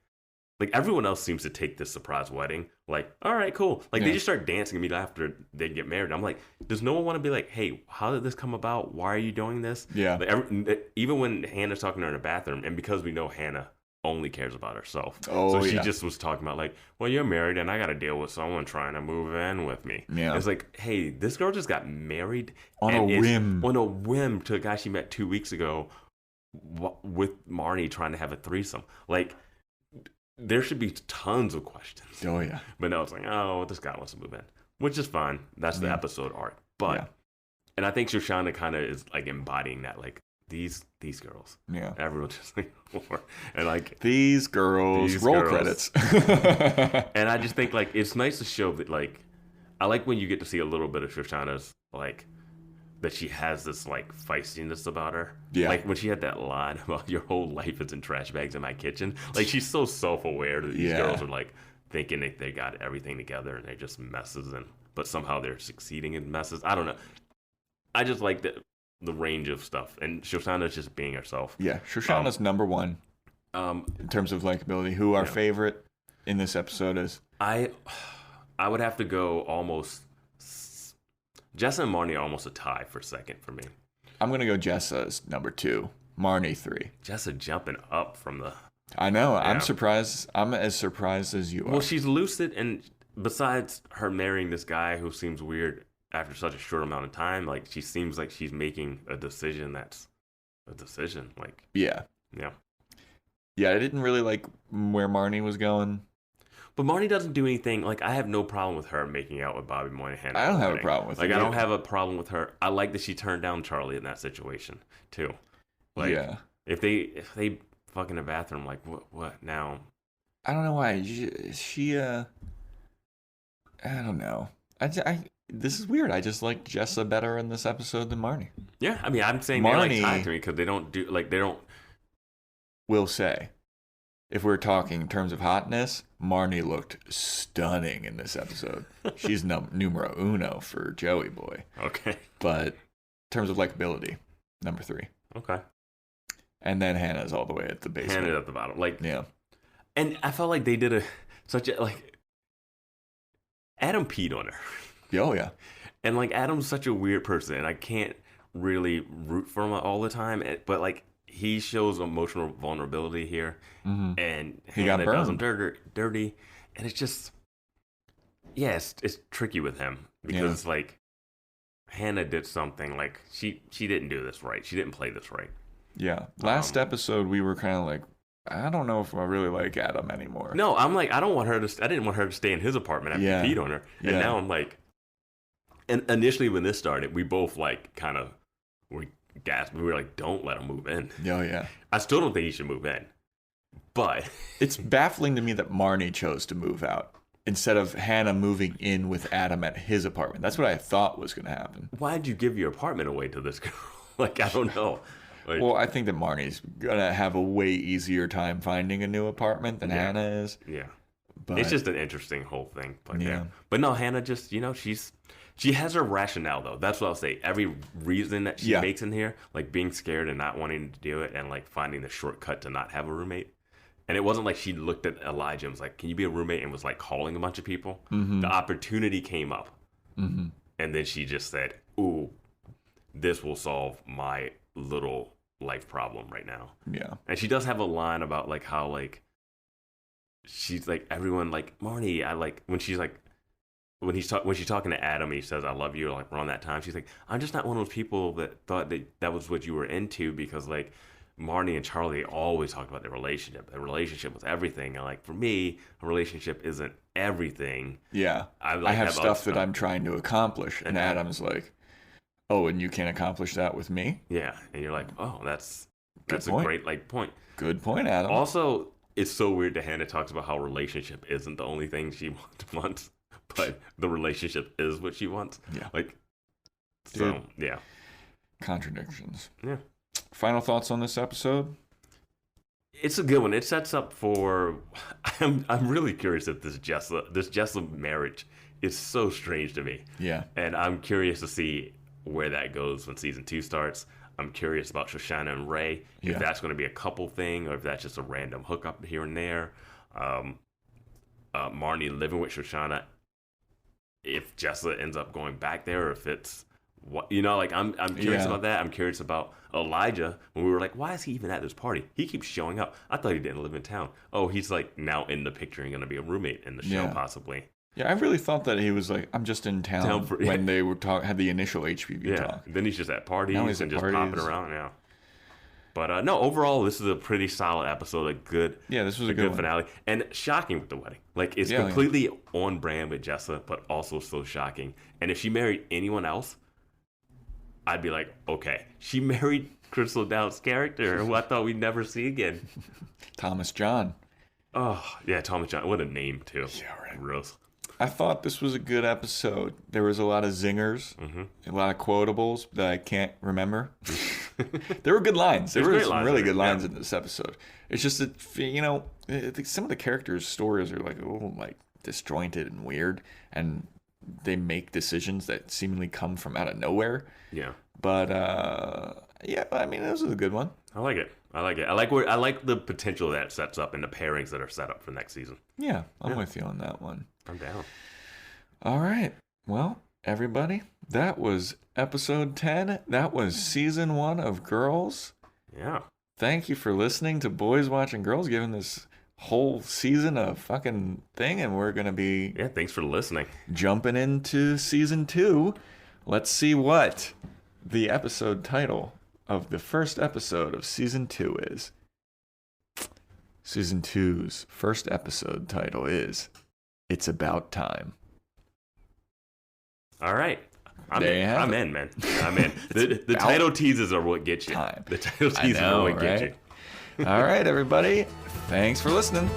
everyone else seems to take this surprise wedding. Like, all right, cool. Like they just start dancing immediately after they get married. I'm like, does no one want to be like, hey, how did this come about? Why are you doing this? Yeah. Like even when Hannah's talking to her in the bathroom, and because we know Hannah only cares about herself. Oh, so she just was talking about like, well, you're married and I got to deal with someone trying to move in with me. Yeah. It's like, hey, this girl just got married on a whim to a guy she met 2 weeks ago with Marnie trying to have a threesome. Like, there should be tons of questions. Oh, yeah. But no, it's like, oh, this guy wants to move in, which is fine. That's the episode arc. But, and I think Shoshanna kind of is like embodying that, like, these girls. Yeah. Everyone just like, and like, these girls. Roll credits. And I just think, like, it's nice to show that, like, I like when you get to see a little bit of Shoshanna's, like, that she has this like feistiness about her. Yeah. Like when she had that line about your whole life is in trash bags in my kitchen. Like she's so self-aware that these girls are like thinking that they got everything together and they're just messes, but somehow they're succeeding in messes. I don't know. I just like the range of stuff, and Shoshanna's just being herself. Yeah, Shoshanna's number one in terms of likability. Who our favorite in this episode is? I would have to go almost. Jessa and Marnie are almost a tie for second for me. I'm going to go Jessa as number 2. Marnie 3. Jessa jumping up from the... I know. Yeah. I'm surprised. I'm as surprised as you are. Well, she's lucid, and besides her marrying this guy who seems weird after such a short amount of time, like, she seems like she's making a decision that's a decision. Like... Yeah. Yeah. Yeah, I didn't really like where Marnie was going. But Marnie doesn't do anything. Like, I have no problem with her making out with Bobby Moynihan. I don't have a problem with it. Like, I don't have a problem with her. I like that she turned down Charlie in that situation, too. Like, if they fuck in the bathroom, like, what now? I don't know why. She I don't know. this is weird. I just like Jessa better in this episode than Marnie. Yeah, I mean, I'm saying they like time to me because they don't. Will say, if we're talking in terms of hotness, Marnie looked stunning in this episode. She's numero uno for Joey boy. Okay. But in terms of likability, number 3. Okay. And then Hannah's all the way at the basement. Hannah at the bottom. Like, yeah. And I felt like they did Adam peed on her. Oh, yeah. And, like, Adam's such a weird person, and I can't really root for him all the time. But, like, he shows emotional vulnerability here, and Hannah does him dirty. And it's just, it's tricky with him because, like, Hannah did something, like, she didn't do this right. She didn't play this right. Yeah. Last episode, we were kind of like, I don't know if I really like Adam anymore. No, I'm like, I didn't want her to stay in his apartment after he peed on her. And now I'm like, and initially when this started, we both like kind of were gasped. We were like, don't let him move in. Oh, yeah. I still don't think he should move in. But it's baffling to me that Marnie chose to move out instead of Hannah moving in with Adam at his apartment. That's what I thought was going to happen. Why'd you give your apartment away to this girl? Like, I don't know. Like, well, I think that Marnie's going to have a way easier time finding a new apartment than Hannah is. Yeah. But it's just an interesting whole thing. But no, Hannah just, she has her rationale, though. That's what I'll say. Every reason that she makes in here, like being scared and not wanting to do it and like finding the shortcut to not have a roommate. And it wasn't like she looked at Elijah and was like, can you be a roommate? And was like calling a bunch of people. Mm-hmm. The opportunity came up. Mm-hmm. And then she just said, ooh, this will solve my little life problem right now. Yeah. And she does have a line about like how like she's like everyone like Marnie, I like when she's like when she's talking to Adam, he says, I love you, like around that time. She's like, I'm just not one of those people that thought that was what you were into because like Marnie and Charlie always talked about their relationship. Their relationship was everything. And like for me, a relationship isn't everything. Yeah. I have stuff that I'm trying to accomplish. And Adam's like, oh, and you can't accomplish that with me? Yeah. And you're like, oh, that's a great like point. Good point, Adam. Also, it's so weird that Hannah talks about how relationship isn't the only thing she wants, but the relationship is what she wants. Yeah. Like, so, yeah. Contradictions. Yeah. Final thoughts on this episode? It's a good one. It sets up for. I'm really curious if this Jessa marriage is so strange to me. Yeah. And I'm curious to see where that goes when season 2 starts. I'm curious about Shoshanna and Ray, if that's going to be a couple thing or if that's just a random hookup here and there. Marnie living with Shoshanna, if Jessa ends up going back there, or if it's what like I'm curious about that. I'm curious about Elijah when we were like, why is he even at this party? He keeps showing up. I thought he didn't live in town. Oh, he's like now in the picture and going to be a roommate in the show possibly. Yeah, I really thought that he was like, I'm just in town when they were had the initial HPV talk. Then he's just at parties and just popping around. Yeah. But no, overall, this is a pretty solid episode. This was a good finale. And shocking with the wedding. Like, it's completely on brand with Jessa, but also so shocking. And if she married anyone else, I'd be like, okay. She married Crystal Dowd's character, who I thought we'd never see again. Thomas John. Oh, yeah, Thomas John. What a name, too. Yeah, right. Gross. I thought this was a good episode. There was a lot of zingers, a lot of quotables that I can't remember. There were good lines. There were some really good lines in this episode. It's just that, I think some of the characters' stories are like disjointed and weird, and they make decisions that seemingly come from out of nowhere. Yeah. But I mean, this was a good one. I like it. I like the potential that sets up and the pairings that are set up for next season. Yeah, I'm with you on that one. I'm down. All right. Well, everybody, that was episode 10. That was season 1 of Girls. Yeah. Thank you for listening to Boys Watching Girls, giving this whole season a fucking thing, and we're going to be... Yeah, thanks for listening. Jumping into season 2. Let's see what the episode title of the first episode of season 2 is. Season 2's first episode title is It's About Time. All right. I'm in, man. I'm in. The title teases are what gets you. Time. The title teases are what get you. All right, everybody. Thanks for listening.